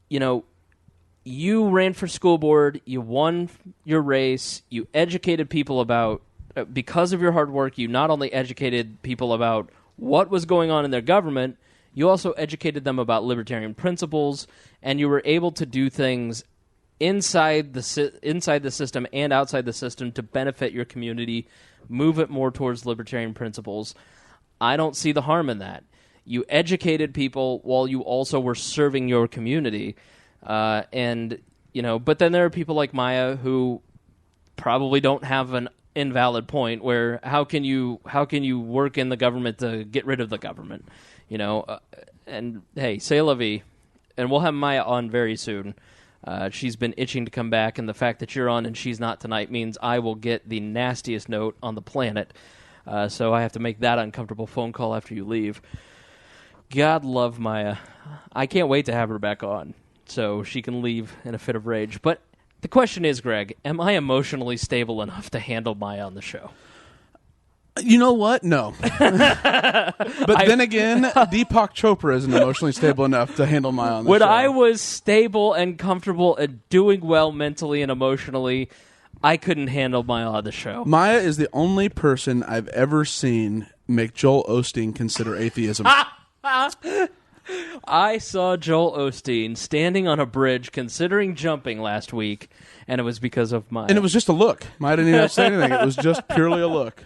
Speaker 1: You ran for school board. You won your race. You educated people about, because of your hard work, you not only educated people about what was going on in their government, you also educated them about libertarian principles, and you were able to do things inside the system and outside the system to benefit your community, move it more towards libertarian principles. I don't see the harm in that. You educated people while you also were serving your community, but then there are people like Maya who probably don't have an invalid point where how can you work in the government to get rid of the government, and hey, c'est la vie. And we'll have Maya on very soon. She's been itching to come back, and the fact that you're on and she's not tonight means I will get the nastiest note on the planet, so I have to make that uncomfortable phone call after you leave. God love Maya. I can't wait to have her back on so she can leave in a fit of rage. But the question is, Greg, am I emotionally stable enough to handle Maya on the show?
Speaker 2: You know what? No. But then again, Deepak Chopra isn't emotionally stable enough to handle Maya on the show.
Speaker 1: When I was stable and comfortable and doing well mentally and emotionally, I couldn't handle Maya on the show.
Speaker 2: Maya is the only person I've ever seen make Joel Osteen consider atheism.
Speaker 1: I saw Joel Osteen standing on a bridge considering jumping last week, and it was because of Maya.
Speaker 2: And it was just a look. Maya didn't even have to say anything. It was just purely a look.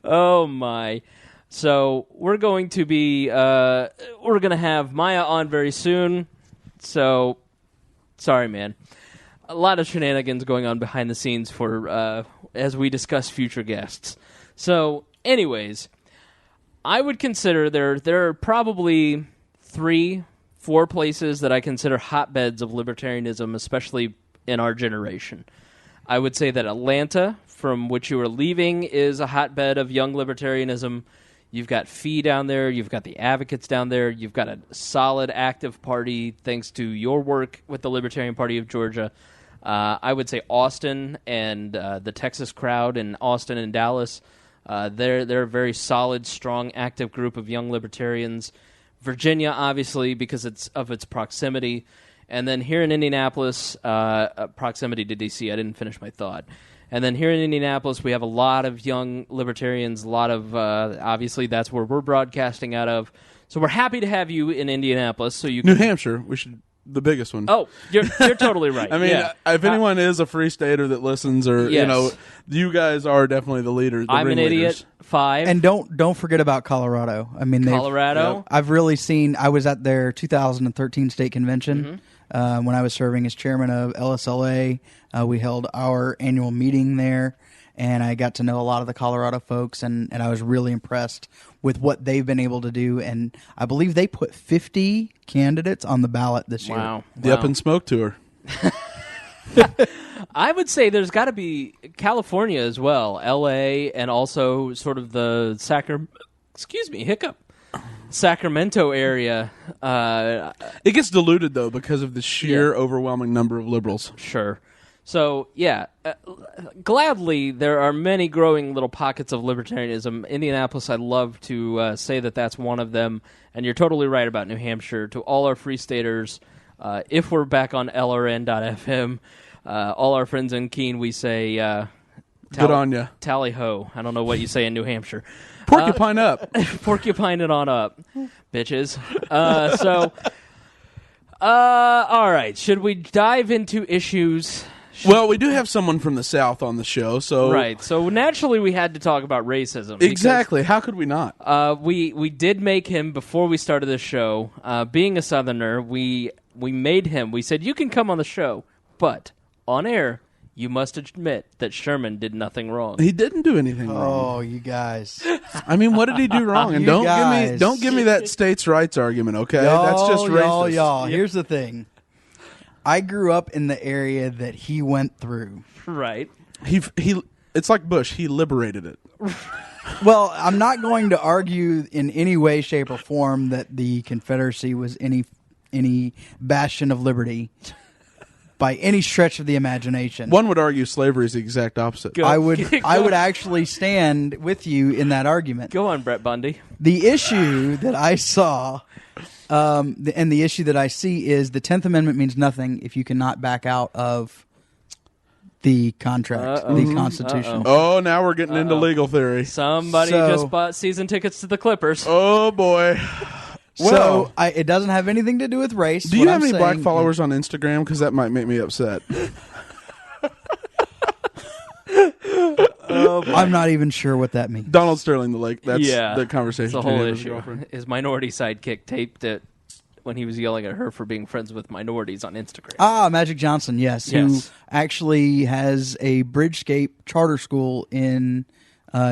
Speaker 1: Oh, my. So we're going to be we're going to have Maya on very soon. So, sorry, man. A lot of shenanigans going on behind the scenes for as we discuss future guests. So, anyways, I would consider there are probably 3-4 places that I consider hotbeds of libertarianism, especially in our generation. I would say that Atlanta, from which you are leaving, is a hotbed of young libertarianism. You've got Fee down there. You've got the advocates down there. You've got a solid, active party thanks to your work with the Libertarian Party of Georgia. I would say Austin and the Texas crowd in Austin and Dallas. They're a very solid, strong, active group of young libertarians. Virginia, obviously, because it's of its proximity. And then here in Indianapolis, proximity to D.C., I didn't finish my thought. And then here in Indianapolis, we have a lot of young libertarians, a lot of, obviously, that's where we're broadcasting out of. So we're happy to have you in Indianapolis. So you can...
Speaker 2: New Hampshire, the biggest one.
Speaker 1: Oh, you're totally right.
Speaker 2: I mean,
Speaker 1: yeah.
Speaker 2: If anyone is a free stater that listens, or
Speaker 1: Yes.
Speaker 2: you guys are definitely the leaders.
Speaker 1: I'm an idiot. 5.
Speaker 3: And don't forget about Colorado. I mean,
Speaker 1: Colorado.
Speaker 3: I've really seen. I was at their 2013 state convention when I was serving as chairman of LSLA. We held our annual meeting there, and I got to know a lot of the Colorado folks, and I was really impressed with what they've been able to do. And I believe they put 50 candidates on the ballot this year.
Speaker 1: Wow.
Speaker 2: The Up in Smoke tour.
Speaker 1: I would say there's got to be California as well, L.A., and also sort of the Sacramento area.
Speaker 2: It gets diluted, though, because of the sheer overwhelming number of liberals.
Speaker 1: Sure. So, yeah, gladly, there are many growing little pockets of libertarianism. Indianapolis, I'd love to say that that's one of them. And you're totally right about New Hampshire. To all our free staters, if we're back on LRN.FM, all our friends in Keene, we say,
Speaker 2: Good on ya.
Speaker 1: Tally ho. I don't know what you say in New Hampshire.
Speaker 2: Porcupine up.
Speaker 1: Porcupine it on up, bitches. All right. Should we dive into issues?
Speaker 2: Well, we do have someone from the South on the show, so...
Speaker 1: Right. So naturally we had to talk about racism.
Speaker 2: Exactly. How could we not?
Speaker 1: We did make him, before we started the show, being a Southerner, we made him. We said, you can come on the show, but on air, you must admit that Sherman did nothing wrong.
Speaker 2: He didn't do anything wrong.
Speaker 3: Oh, you guys.
Speaker 2: I mean, what did he do wrong? And don't give me that states' rights argument, okay? That's just racist.
Speaker 3: Y'all. Here's the thing. I grew up in the area that he went through.
Speaker 1: Right.
Speaker 2: He it's like Bush. He liberated it.
Speaker 3: Well, I'm not going to argue in any way, shape, or form that the Confederacy was any bastion of liberty by any stretch of the imagination.
Speaker 2: One would argue slavery is the exact opposite.
Speaker 3: I would actually stand with you in that argument.
Speaker 1: Go on, Brett Bundy.
Speaker 3: The issue that I saw, and the issue that I see is the 10th Amendment means nothing if you cannot back out of the contract, the Constitution.
Speaker 2: Oh, now we're getting into legal theory.
Speaker 1: Somebody just bought season tickets to the Clippers.
Speaker 2: Oh, boy.
Speaker 3: Well, it doesn't have anything to do with race.
Speaker 2: Do you have any black followers on Instagram? Because that might make me upset.
Speaker 3: I'm not even sure what that means.
Speaker 2: Donald Sterling, the Lake. That's the conversation.
Speaker 1: It's the whole issue. His minority sidekick taped it when he was yelling at her for being friends with minorities on Instagram.
Speaker 3: Ah, Magic Johnson, yes. Who actually has a Bridgescape charter school in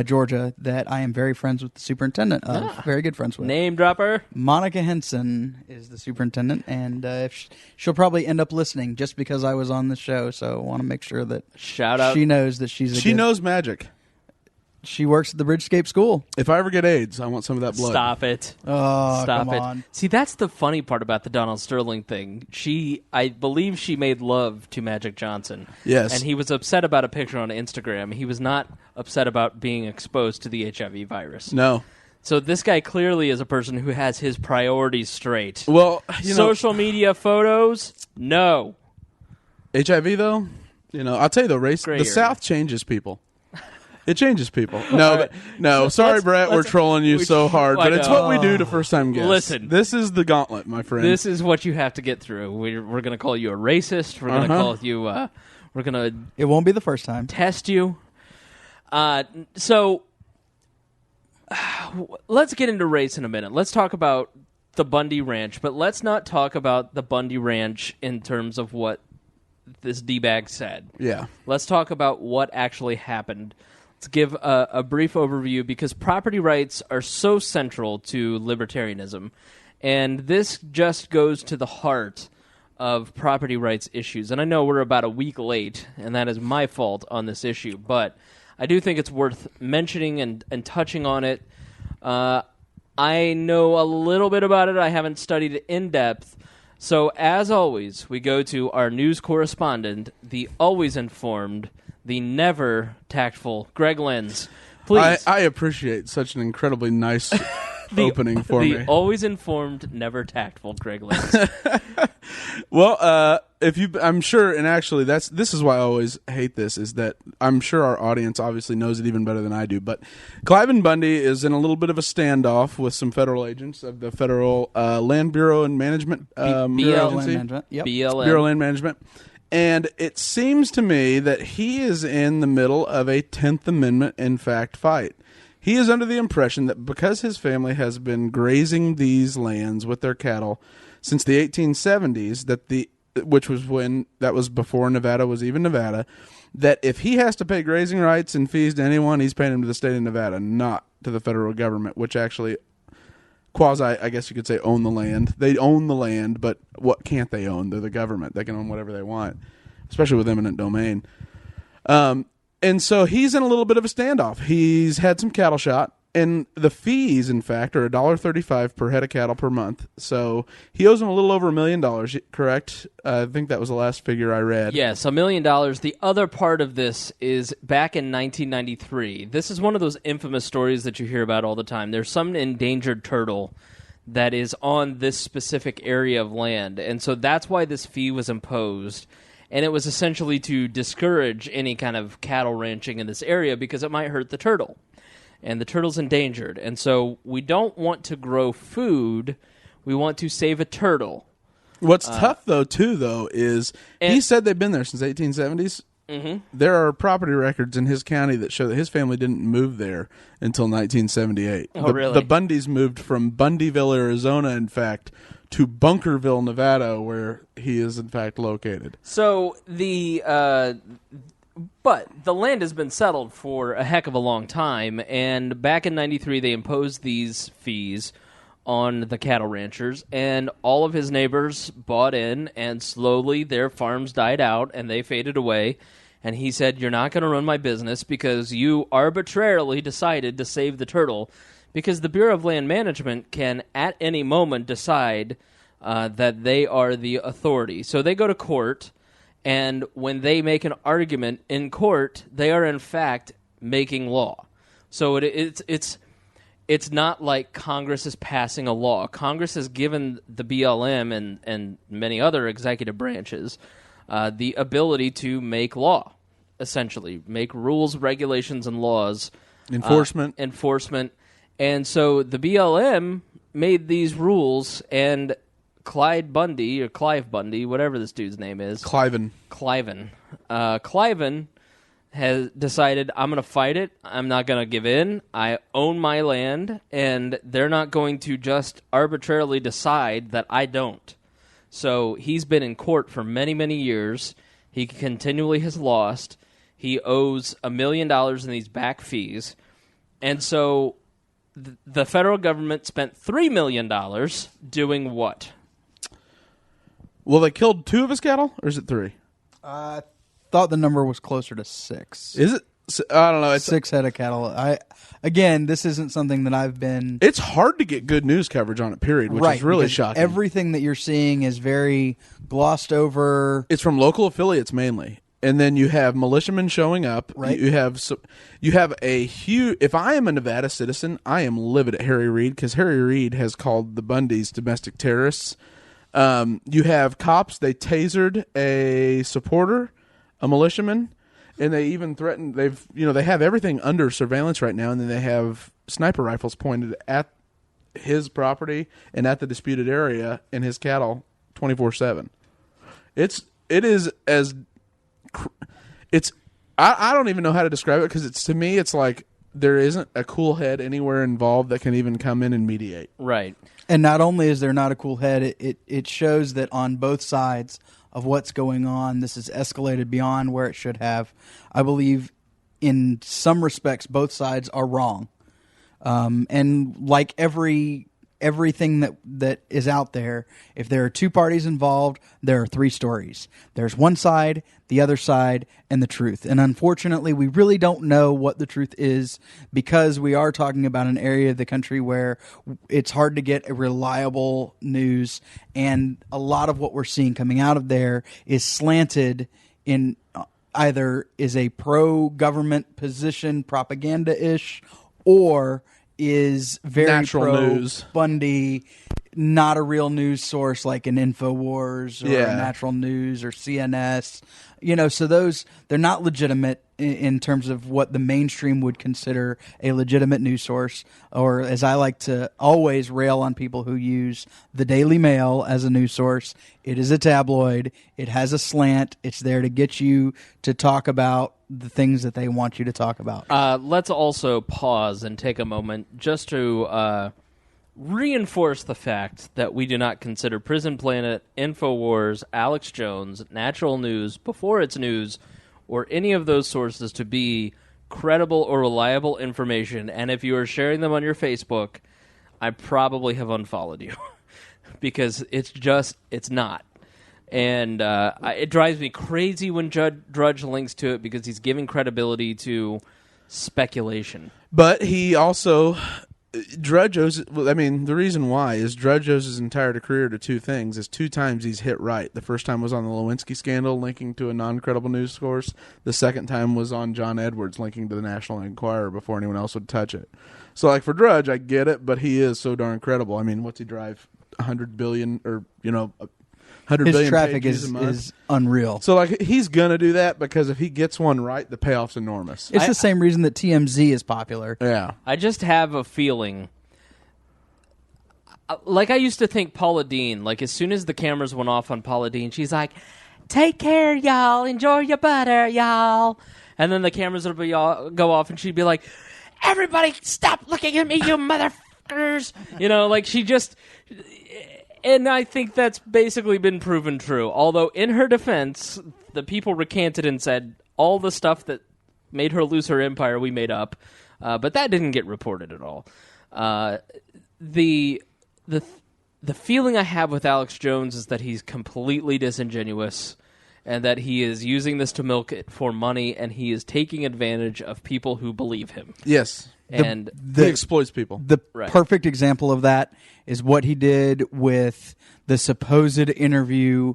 Speaker 3: Georgia that I am very friends with the superintendent of. Very good friends with.
Speaker 1: Name dropper.
Speaker 3: Monica Henson is the superintendent, and she'll probably end up listening just because I was on the show, so I want to make sure that she knows that she
Speaker 2: knows magic.
Speaker 3: She works at the Bridgescape School.
Speaker 2: If I ever get AIDS, I want some of that blood.
Speaker 1: Stop it.
Speaker 3: Oh,
Speaker 1: Stop
Speaker 3: come
Speaker 1: it.
Speaker 3: on.
Speaker 1: See, that's the funny part about the Donald Sterling thing. I believe she made love to Magic Johnson.
Speaker 2: Yes.
Speaker 1: And he was upset about a picture on Instagram. He was not upset about being exposed to the HIV virus.
Speaker 2: No.
Speaker 1: So this guy clearly is a person who has his priorities straight.
Speaker 2: Well,
Speaker 1: social media photos, no.
Speaker 2: HIV, though, I'll tell you, though, the South changes people. It changes people. No. Sorry, Brett, we're trolling you so hard, but it's what we do to first-time guests.
Speaker 1: Listen.
Speaker 2: This is the gauntlet, my friend.
Speaker 1: This is what you have to get through. We're going to call you a racist. We're going to call you... we're going to...
Speaker 3: It won't be the first time.
Speaker 1: Test you. So, let's get into race in a minute. Let's talk about the Bundy Ranch, but let's not talk about the Bundy Ranch in terms of what this D-bag said.
Speaker 2: Yeah.
Speaker 1: Let's talk about what actually happened. Let's give a brief overview because property rights are so central to libertarianism, and this just goes to the heart of property rights issues. And I know we're about a week late, and that is my fault on this issue, but I do think it's worth mentioning and touching on it. I know a little bit about it. I haven't studied it in depth. So, as always, we go to our news correspondent, the always informed, the never tactful Greg Lenz. Please.
Speaker 2: I appreciate such an incredibly nice opening for me.
Speaker 1: The always informed, never tactful Greg Lenz.
Speaker 2: Well, I'm sure, and actually, this is why I always hate this, is that I'm sure our audience obviously knows it even better than I do. But Cliven Bundy is in a little bit of a standoff with some federal agents of the Federal Land Bureau and Management Bureau of Land Management. And it seems to me that he is in the middle of a 10th Amendment, in fact, fight. He is under the impression that because his family has been grazing these lands with their cattle since the 1870s, which was before Nevada was even Nevada, that if he has to pay grazing rights and fees to anyone, he's paying them to the state of Nevada, not to the federal government, which actually I guess you could say, own the land. They own the land, but what can't they own? They're the government. They can own whatever they want, especially with eminent domain. And so he's in a little bit of a standoff. He's had some cattle shot, and the fees, in fact, are $1.35 per head of cattle per month. So he owes them a little over $1 million, correct? I think that was the last figure I read.
Speaker 1: Yes, $1 million. The other part of this is back in 1993. This is one of those infamous stories that you hear about all the time. There's some endangered turtle that is on this specific area of land, and so that's why this fee was imposed. And it was essentially to discourage any kind of cattle ranching in this area because it might hurt the turtle. And the turtle's endangered. And so we don't want to grow food. We want to save a turtle.
Speaker 2: What's tough, though, is he said they've been there since 1870s.
Speaker 1: Mm-hmm.
Speaker 2: There are property records in his county that show that his family didn't move there until 1978.
Speaker 1: Oh, really?
Speaker 2: The Bundys moved from Bundyville, Arizona, in fact, to Bunkerville, Nevada, where he is, in fact, located.
Speaker 1: So but the land has been settled for a heck of a long time, and back in 93 they imposed these fees on the cattle ranchers, and all of his neighbors bought in, and slowly their farms died out, and they faded away, and he said, you're not going to run my business because you arbitrarily decided to save the turtle, because the Bureau of Land Management can at any moment decide that they are the authority. So they go to court, and when they make an argument in court, they are in fact making law. So it's not like Congress is passing a law. Congress has given the BLM and many other executive branches the ability to make law, essentially. Make rules, regulations, and laws.
Speaker 2: Enforcement.
Speaker 1: And so the BLM made these rules, and Clive Bundy, whatever this dude's name is.
Speaker 2: Cliven.
Speaker 1: Cliven has decided, I'm going to fight it. I'm not going to give in. I own my land, and they're not going to just arbitrarily decide that I don't. So he's been in court for many, many years. He continually has lost. He owes $1 million in these back fees. And so the federal government spent $3 million doing what?
Speaker 2: Well, they killed 2 of his cattle, or is it 3?
Speaker 3: I thought the number was closer to 6.
Speaker 2: Is it? I don't know. It's
Speaker 3: 6 head of cattle. Again, this isn't something that I've been...
Speaker 2: It's hard to get good news coverage on it, period, which is really shocking.
Speaker 3: Everything that you're seeing is very glossed over.
Speaker 2: It's from local affiliates mainly. And then you have militiamen showing up.
Speaker 3: Right.
Speaker 2: You have a huge... If I am a Nevada citizen, I am livid at Harry Reid, because Harry Reid has called the Bundys domestic terrorists. You have cops. They tasered a supporter, a militiaman, and they even threatened. They have everything under surveillance right now, and then they have sniper rifles pointed at his property and at the disputed area and his cattle 24/7. I don't even know how to describe it, because to me it's like there isn't a cool head anywhere involved that can even come in and mediate.
Speaker 1: Right.
Speaker 3: And not only is there not a cool head, it shows that on both sides of what's going on, this has escalated beyond where it should have. I believe in some respects both sides are wrong. And like everything that is out there, if there are 2 parties involved, there are 3 stories. There's one side, the other side, and the truth. And unfortunately, we really don't know what the truth is, because we are talking about an area of the country where it's hard to get a reliable news, and a lot of what we're seeing coming out of there is slanted in either is a pro-government position, propaganda-ish, or is very
Speaker 2: Natural
Speaker 3: pro
Speaker 2: news.
Speaker 3: Bundy, not a real news source like an InfoWars or a Natural News or CNS. So they're not legitimate in terms of what the mainstream would consider a legitimate news source, or as I like to always rail on people who use the Daily Mail as a news source, it is a tabloid. It has a slant. It's there to get you to talk about the things that they want you to talk about.
Speaker 1: Let's also pause and take a moment just to reinforce the fact that we do not consider Prison Planet, InfoWars, Alex Jones, Natural News, Before It's News, or any of those sources to be credible or reliable information. And if you are sharing them on your Facebook, I probably have unfollowed you because it's not. And it drives me crazy when Drudge links to it, because he's giving credibility to speculation.
Speaker 2: But he also... Drudge owes... the reason why is Drudge owes his entire career to 2 things. Is 2 times he's hit right. The first time was on the Lewinsky scandal, linking to a non-credible news source. The second time was on John Edwards, linking to the National Enquirer before anyone else would touch it. So, like, for Drudge, I get it, but he is so darn credible. What's he drive? 100 billion, or, 100
Speaker 3: His
Speaker 2: billion
Speaker 3: traffic
Speaker 2: pages a month.
Speaker 3: is unreal.
Speaker 2: So like he's gonna do that because if he gets one right, the payoff's enormous.
Speaker 3: It's the same reason that TMZ is popular.
Speaker 2: Yeah.
Speaker 1: I just have a feeling. Like I used to think Paula Deen, like as soon as the cameras went off on Paula Deen, she's like, "Take care, y'all. Enjoy your butter, y'all." And then the cameras would go off and she'd be like, "Everybody stop looking at me, you motherfuckers." You know, like she just... And I think that's basically been proven true. Although in her defense, the people recanted and said all the stuff that made her lose her empire we made up. But that didn't get reported at all. The feeling I have with Alex Jones is that he's completely disingenuous and that he is using this to milk it for money and he is taking advantage of people who believe him.
Speaker 2: Yes.
Speaker 1: And
Speaker 2: he exploits people.
Speaker 3: The perfect example of that is what he did with the supposed interview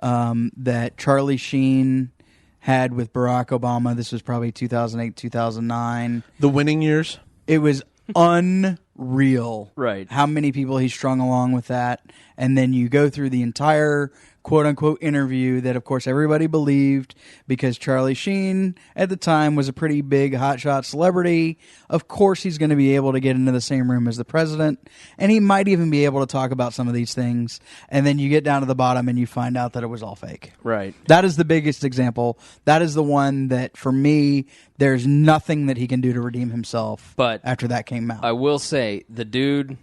Speaker 3: that Charlie Sheen had with Barack Obama. This was probably 2008, 2009.
Speaker 2: The winning years?
Speaker 3: It was unreal.
Speaker 1: Right.
Speaker 3: How many people he strung along with that. And then you go through the entire quote-unquote interview that, of course, everybody believed because Charlie Sheen at the time was a pretty big hotshot celebrity. Of course he's going to be able to get into the same room as the president, and he might even be able to talk about some of these things. And then you get down to the bottom and you find out that it was all fake.
Speaker 1: Right.
Speaker 3: That is the biggest example. That is the one that, for me, there's nothing that he can do to redeem himself after that came out.
Speaker 1: I will say, the dude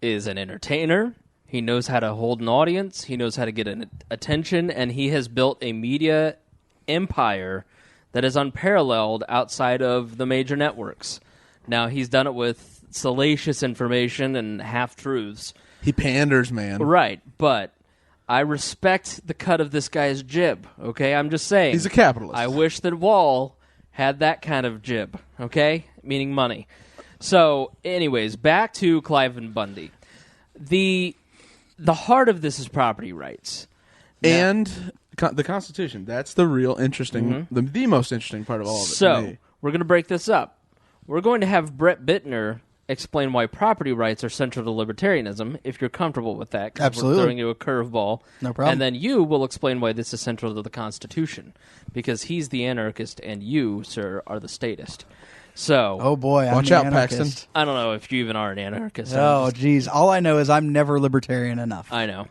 Speaker 1: is an entertainer. He knows how to hold an audience. He knows how to get attention, and he has built a media empire that is unparalleled outside of the major networks. Now, he's done it with salacious information and half-truths.
Speaker 2: He panders, man.
Speaker 1: Right, but I respect the cut of this guy's jib, okay? I'm just saying.
Speaker 2: He's a capitalist.
Speaker 1: I wish that Wall had that kind of jib, okay? Meaning money. So, anyways, back to Clive and Bundy. The heart of this is property rights.
Speaker 2: And the Constitution. That's the real interesting, the most interesting part of all of it.
Speaker 1: So, we're going to break this up. We're going to have Brett Bittner explain why property rights are central to libertarianism, if you're comfortable with that. 'Cause
Speaker 3: Absolutely.
Speaker 1: We're throwing you a curveball.
Speaker 3: No problem.
Speaker 1: And then you will explain why this is central to the Constitution, because he's the anarchist and you, sir, are the statist. So,
Speaker 3: oh boy, I'm
Speaker 2: watch
Speaker 3: an
Speaker 2: out,
Speaker 3: anarchist.
Speaker 2: Paxton.
Speaker 1: I don't know if you even are an anarchist.
Speaker 3: Oh, geez. All I know is I'm never libertarian enough.
Speaker 1: I know.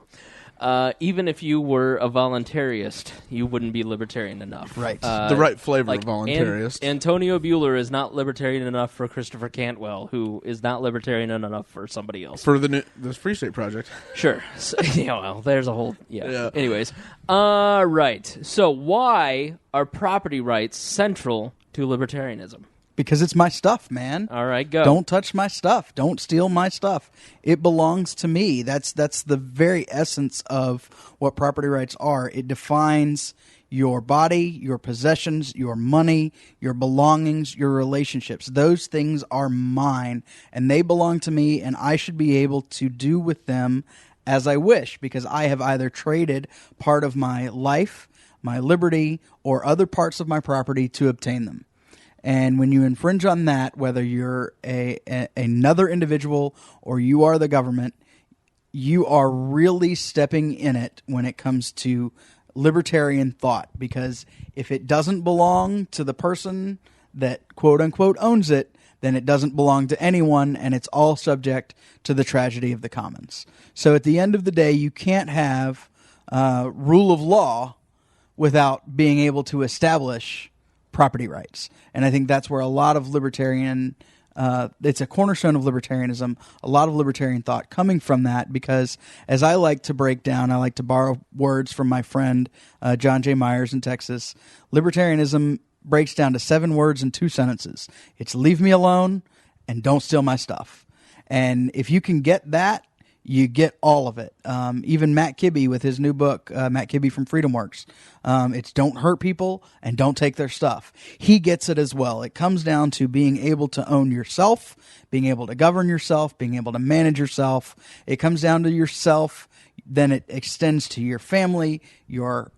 Speaker 1: Even if you were a voluntarist, you wouldn't be libertarian enough.
Speaker 3: Right.
Speaker 2: The right flavor
Speaker 1: like
Speaker 2: of voluntarist.
Speaker 1: Antonio Bueller is not libertarian enough for Christopher Cantwell, who is not libertarian enough for somebody else.
Speaker 2: For the Free State Project.
Speaker 1: Sure. So, well, there's a whole...
Speaker 2: Yeah.
Speaker 1: Anyways. Right. So why are property rights central to libertarianism?
Speaker 3: Because it's my stuff, man.
Speaker 1: All right, go.
Speaker 3: Don't touch my stuff. Don't steal my stuff. It belongs to me. That's the very essence of what property rights are. It defines your body, your possessions, your money, your belongings, your relationships. Those things are mine, and they belong to me, and I should be able to do with them as I wish, because I have either traded part of my life, my liberty, or other parts of my property to obtain them. And when you infringe on that, whether you're another individual or you are the government, you are really stepping in it when it comes to libertarian thought. Because if it doesn't belong to the person that quote-unquote owns it, then it doesn't belong to anyone, and it's all subject to the tragedy of the commons. So at the end of the day, you can't have rule of law without being able to establish property rights. And I think that's where a lot of libertarian, it's a cornerstone of libertarianism, a lot of libertarian thought coming from that, because as I like to break down, I like to borrow words from my friend John J. Myers in Texas, libertarianism breaks down to 7 words and 2 sentences. It's leave me alone and don't steal my stuff. And if you can get that, you get all of it. Even Matt Kibbe with his new book, Matt Kibbe from Freedom Works, it's don't hurt people and don't take their stuff. He gets it as well. It comes down to being able to own yourself, being able to govern yourself, being able to manage yourself. It comes down to yourself, then it extends to your family, your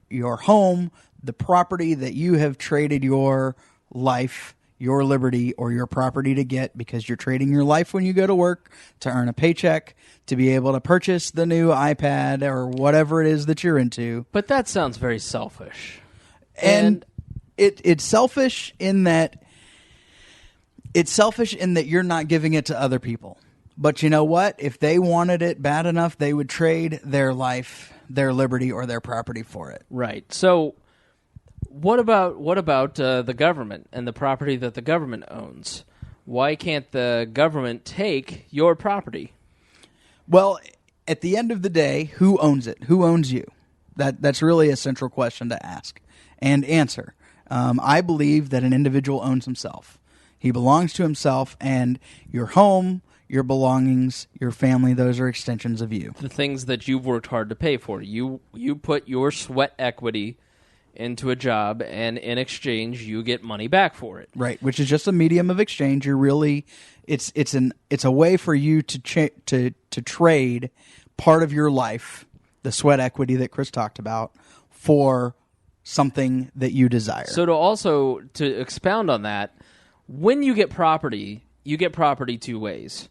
Speaker 3: home, the property that you have traded your life, your liberty or your property to get, because you're trading your life when you go to work to earn a paycheck, to be able to purchase the new iPad or whatever it is that you're into.
Speaker 1: But that sounds very selfish.
Speaker 3: And it's selfish in that you're not giving it to other people. But you know what? If they wanted it bad enough, they would trade their life, their liberty, or their property for it.
Speaker 1: Right. So what about the government and the property that the government owns? Why can't the government take your property?
Speaker 3: Well, at the end of the day, who owns it? Who owns you? That's really a central question to ask and answer. I believe that an individual owns himself. He belongs to himself, and your home, your belongings, your family, those are extensions of you.
Speaker 1: The things that you've worked hard to pay for. You put your sweat equity into a job, and in exchange, you get money back for it.
Speaker 3: Right, which is just a medium of exchange. You're really, it's a way for you to trade part of your life, the sweat equity that Chris talked about, for something that you desire.
Speaker 1: So to expound on that, when you get property two ways.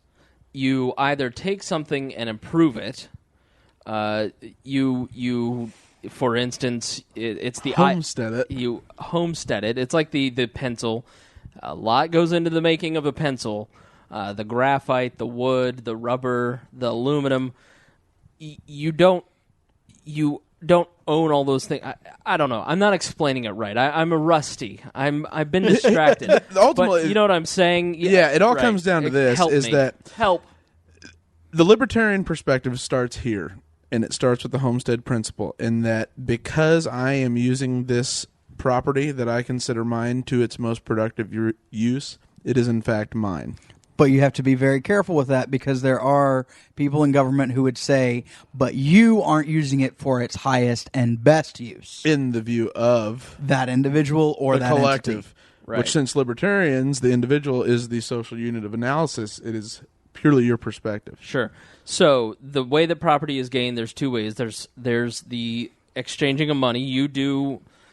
Speaker 1: You either take something and improve it. You for instance, it's the
Speaker 2: homestead it.
Speaker 1: You homestead it. It's like the pencil. A lot goes into the making of a pencil. The graphite, the wood, the rubber, the aluminum. You don't own all those things. I don't know. I'm not explaining it right. I'm a rusty. I've been distracted.
Speaker 2: Ultimately,
Speaker 1: but you know what I'm saying?
Speaker 2: Yeah, it all comes down to this:
Speaker 1: Help.
Speaker 2: The libertarian perspective starts here, and it starts with the homestead principle. In that, because I am using this property that I consider mine to its most productive use, it is in fact mine.
Speaker 3: But you have to be very careful with that, because there are people in government who would say, but you aren't using it for its highest and best use.
Speaker 2: In the view of
Speaker 3: that individual or
Speaker 2: the
Speaker 3: that
Speaker 2: collective.
Speaker 3: entity.
Speaker 1: Right.
Speaker 2: Which, since libertarians, the individual is the social unit of analysis, it is purely your perspective.
Speaker 1: Sure. So the way that property is gained, there's two ways. There's the exchanging of money.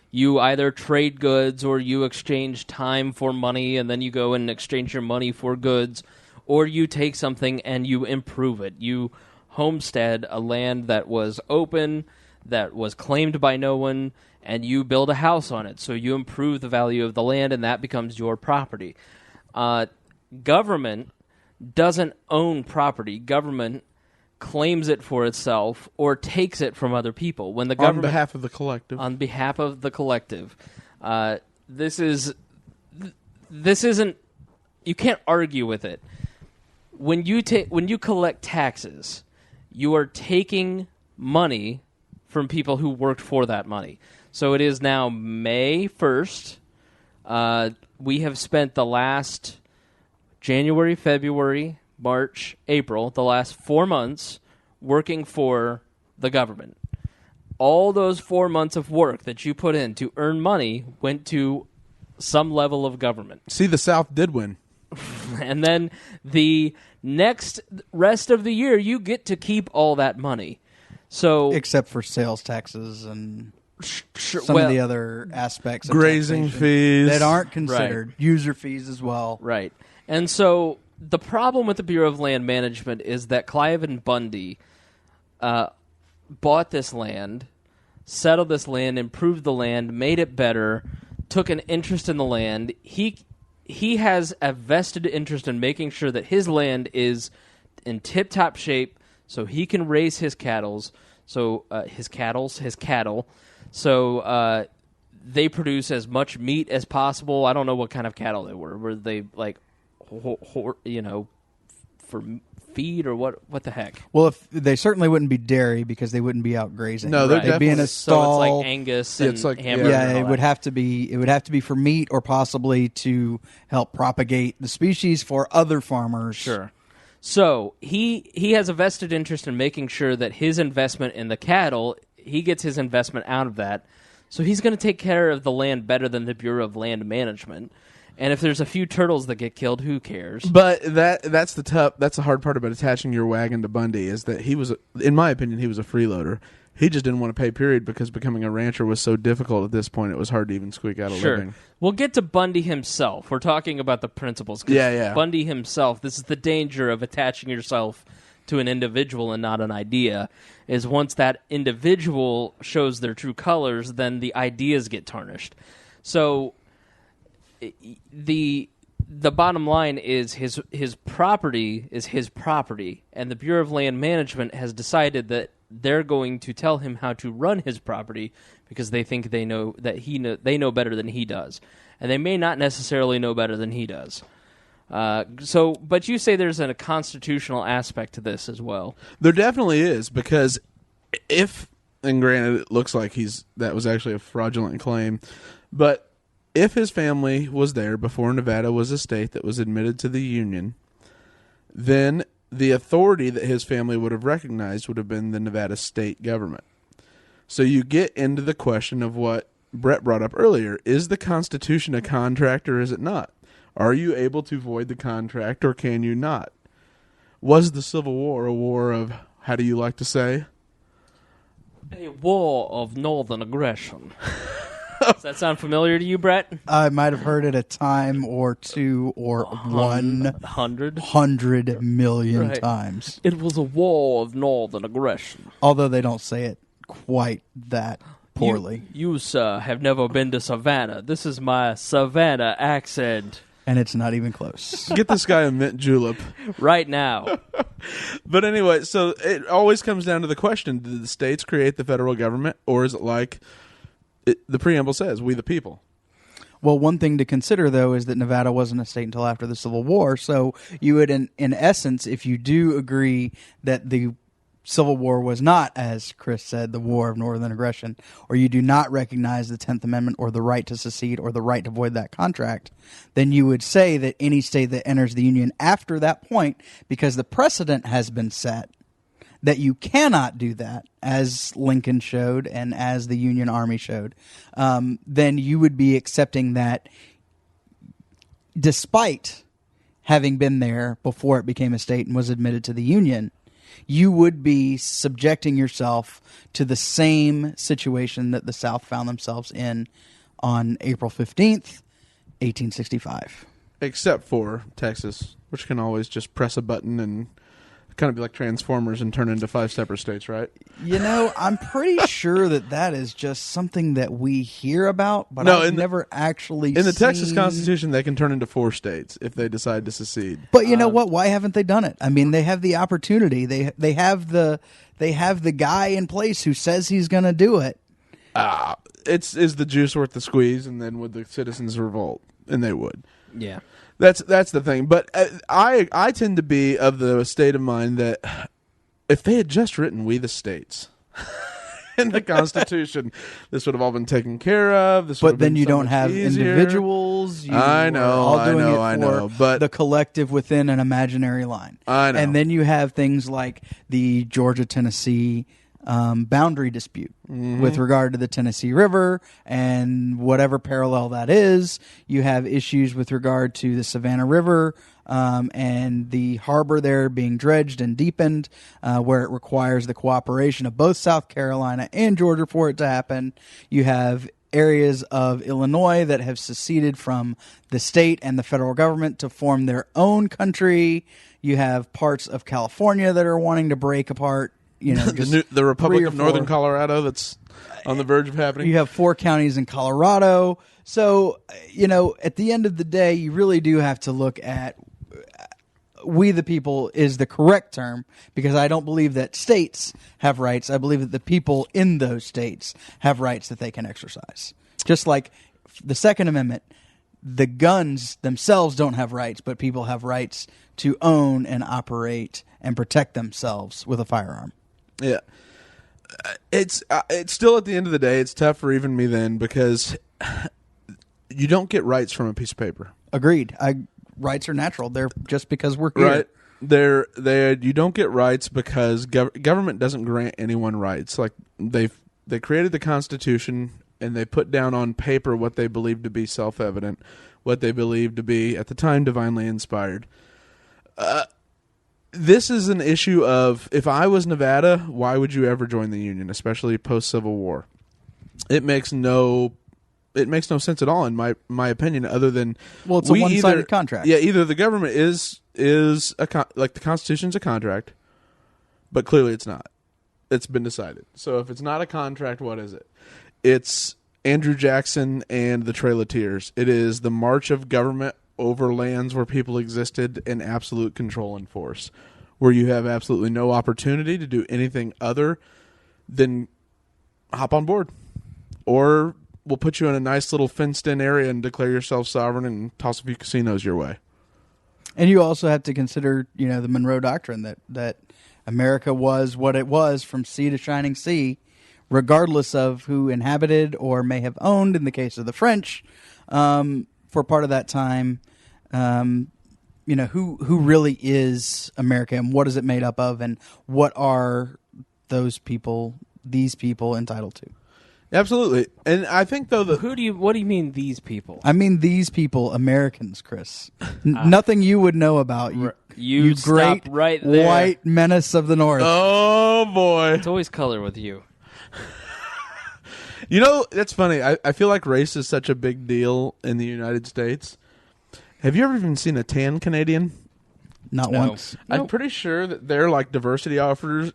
Speaker 1: You either trade goods or you exchange time for money, and then you go and exchange your money for goods, or you take something and you improve it. You homestead a land that was open, that was claimed by no one, and you build a house on it. So you improve the value of the land, and that becomes your property. Government doesn't own property. Government claims it for itself or takes it from other people. When the government,
Speaker 2: on behalf of the collective.
Speaker 1: On behalf of the collective. This isn't. You can't argue with it. When you collect taxes, you are taking money from people who worked for that money. So it is now May 1st. We have spent the last January, February, March, April, the last 4 months working for the government. All those 4 months of work that you put in to earn money went to some level of government.
Speaker 2: See, the South did win.
Speaker 1: And then the next rest of the year, you get to keep all that money. So,
Speaker 3: except for sales taxes and some of the other aspects of
Speaker 2: grazing fees
Speaker 3: that aren't considered. Right. User fees as well.
Speaker 1: Right. And so the problem with the Bureau of Land Management is that Clive and Bundy bought this land, settled this land, improved the land, made it better, took an interest in the land. He has a vested interest in making sure that his land is in tip-top shape so he can raise his cattle. So they produce as much meat as possible. I don't know what kind of cattle they were. Were they like for feed or what the heck?
Speaker 3: Well, if they certainly wouldn't be dairy because they wouldn't be out grazing.
Speaker 2: No, they'd
Speaker 3: be in a stall.
Speaker 1: So it's like Angus and hamburger.
Speaker 3: Yeah, it would have to be for meat or possibly to help propagate the species for other farmers.
Speaker 1: Sure. So he has a vested interest in making sure that his investment in the cattle, he gets his investment out of that. So he's going to take care of the land better than the Bureau of Land Management. And if there's a few turtles that get killed, who cares?
Speaker 2: But that's the hard part about attaching your wagon to Bundy is that he was, in my opinion, he was a freeloader. He just didn't want to pay, period, because becoming a rancher was so difficult at this point, it was hard to even squeak out a living.
Speaker 1: We'll get to Bundy himself. We're talking about the principles.
Speaker 2: Yeah.
Speaker 1: Bundy himself, this is the danger of attaching yourself to an individual and not an idea, is once that individual shows their true colors, then the ideas get tarnished. So the bottom line is his property is his property, and the Bureau of Land Management has decided that they're going to tell him how to run his property because they think they know that they know better than he does, and they may not necessarily know better than he does. But you say there's a constitutional aspect to this as well.
Speaker 2: There definitely is, because and granted, it looks like that was actually a fraudulent claim, but if his family was there before Nevada was a state that was admitted to the Union, then the authority that his family would have recognized would have been the Nevada state government. So you get into the question of what Brett brought up earlier. Is the Constitution a contract or is it not? Are you able to void the contract or can you not? Was the Civil War a war of, how do you like to say?
Speaker 1: A war of northern aggression. Does that sound familiar to you, Brett?
Speaker 3: I might have heard it a time or two or 100 million times.
Speaker 1: It was a war of northern aggression.
Speaker 3: Although they don't say it quite that poorly.
Speaker 1: You, sir, have never been to Savannah. This is my Savannah accent.
Speaker 3: And it's not even close.
Speaker 2: Get this guy a mint julep.
Speaker 1: Right now.
Speaker 2: But anyway, so it always comes down to the question, did the states create the federal government, or is it like the preamble says, we the people?
Speaker 3: Well, one thing to consider, though, is that Nevada wasn't a state until after the Civil War. So you would, in essence, if you do agree that the Civil War was not, as Chris said, the war of northern aggression, or you do not recognize the 10th Amendment or the right to secede or the right to void that contract, then you would say that any state that enters the Union after that point, because the precedent has been set, that you cannot do that, as Lincoln showed and as the Union Army showed, then you would be accepting that despite having been there before it became a state and was admitted to the Union, you would be subjecting yourself to the same situation that the South found themselves in on April 15th, 1865.
Speaker 2: Except for Texas, which can always just press a button and kind of be like Transformers and turn into 5 separate states, right?
Speaker 3: You know, I'm pretty sure that is just something that we hear about, but
Speaker 2: no,
Speaker 3: I've never actually
Speaker 2: seen. In the
Speaker 3: seen...
Speaker 2: Texas Constitution, they can turn into 4 states if they decide to secede.
Speaker 3: But you know what? Why haven't they done it? I mean, they have the opportunity. They have the guy in place who says he's going to do it.
Speaker 2: Is the juice worth the squeeze? And then would the citizens revolt? And they would.
Speaker 1: Yeah.
Speaker 2: That's the thing. But I tend to be of the state of mind that if they had just written "We the States" in the Constitution, this would have all been taken care of.
Speaker 3: But then you don't have individuals.
Speaker 2: I know. But
Speaker 3: the collective within an imaginary line.
Speaker 2: I know.
Speaker 3: And then you have things like the Georgia-Tennessee boundary dispute with regard to the Tennessee River and whatever parallel that is. You have issues with regard to the Savannah River and the harbor there being dredged and deepened, where it requires the cooperation of both South Carolina and Georgia for it to happen. You have areas of Illinois that have seceded from the state and the federal government to form their own country. You have parts of California that are wanting to break apart. You know,
Speaker 2: the Republic of Northern Colorado that's on the verge of happening.
Speaker 3: You have 4 counties in Colorado. So, you know, at the end of the day, you really do have to look at we the people is the correct term, because I don't believe that states have rights. I believe that the people in those states have rights that they can exercise. Just like the Second Amendment, the guns themselves don't have rights, but people have rights to own and operate and protect themselves with a firearm.
Speaker 2: Yeah, it's still at the end of the day, it's tough for even me then, because you don't get rights from a piece of paper.
Speaker 3: Agreed. Rights are natural. They're just because we're here.
Speaker 2: Right. You don't get rights because government doesn't grant anyone rights. Like they created the Constitution and they put down on paper what they believe to be self-evident, what they believe to be, at the time, divinely inspired. This is an issue of, if I was Nevada, why would you ever join the Union, especially post-Civil War? It makes no sense at all, in my opinion, other than...
Speaker 3: Well, it's a one-sided contract.
Speaker 2: Yeah, either the government is like the Constitution's a contract, but clearly it's not. It's been decided. So if it's not a contract, what is it? It's Andrew Jackson and the Trail of Tears. It is the march of government over lands where people existed in absolute control and force, where you have absolutely no opportunity to do anything other than hop on board. Or we'll put you in a nice little fenced-in area and declare yourself sovereign and toss a few casinos your way.
Speaker 3: And you also have to consider, the Monroe Doctrine, that America was what it was from sea to shining sea, regardless of who inhabited or may have owned, in the case of the French, for part of that time, who really is America and what is it made up of, and what are these people entitled to?
Speaker 2: Absolutely. And I think, though,
Speaker 1: what do you mean, these people?
Speaker 3: I mean these people, Americans, Chris. Nothing you would know about. You great
Speaker 1: right there.
Speaker 3: White menace of the North.
Speaker 2: Oh, boy.
Speaker 1: It's always color with you.
Speaker 2: That's funny. I feel like race is such a big deal in the United States. Have you ever even seen a tan Canadian?
Speaker 3: Not once.
Speaker 2: I'm pretty sure that they're like diversity officers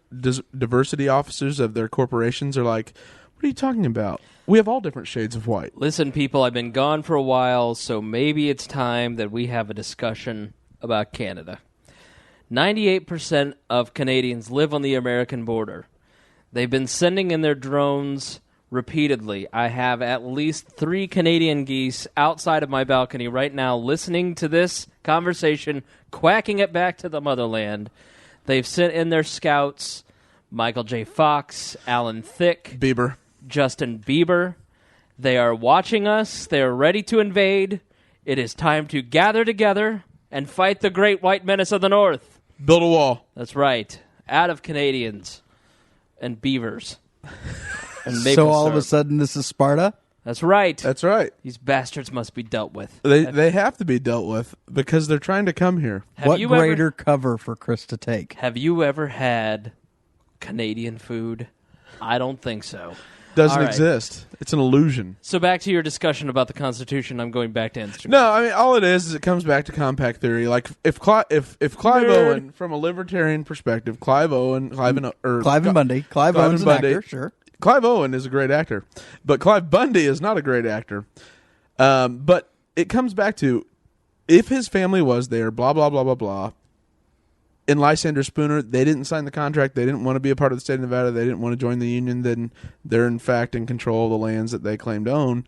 Speaker 2: of their corporations are like, what are you talking about? We have all different shades of white.
Speaker 1: Listen, people, I've been gone for a while, so maybe it's time that we have a discussion about Canada. 98% of Canadians live on the American border. They've been sending in their drones repeatedly. I have at least 3 Canadian geese outside of my balcony right now listening to this conversation, quacking it back to the motherland. They've sent in their scouts, Michael J. Fox, Alan Thicke,
Speaker 2: Bieber.
Speaker 1: Justin Bieber. They are watching us. They are ready to invade. It is time to gather together and fight the great white menace of the North.
Speaker 2: Build a wall.
Speaker 1: That's right. Out of Canadians and beavers. And
Speaker 3: so all of a sudden this is Sparta?
Speaker 1: That's right.
Speaker 2: That's right.
Speaker 1: These bastards must be dealt with.
Speaker 2: They have to be dealt with because they're trying to come here.
Speaker 3: What greater cover for Chris to take?
Speaker 1: Have you ever had Canadian food? I don't think so.
Speaker 2: Doesn't exist. It's an illusion.
Speaker 1: So back to your discussion about the Constitution. I'm going back to Instagram.
Speaker 2: No, I mean all it is it comes back to compact theory. Like if Clive Owen, from a libertarian perspective, Clive and Bundy,
Speaker 3: Clive Owen's an actor, sure.
Speaker 2: Clive Owen is a great actor, but Clive Bundy is not a great actor. But it comes back to if his family was there, blah blah blah blah blah. In Lysander Spooner, they didn't sign the contract. They didn't want to be a part of the state of Nevada. They didn't want to join the Union. Then they're, in fact, in control of the lands that they claim to own.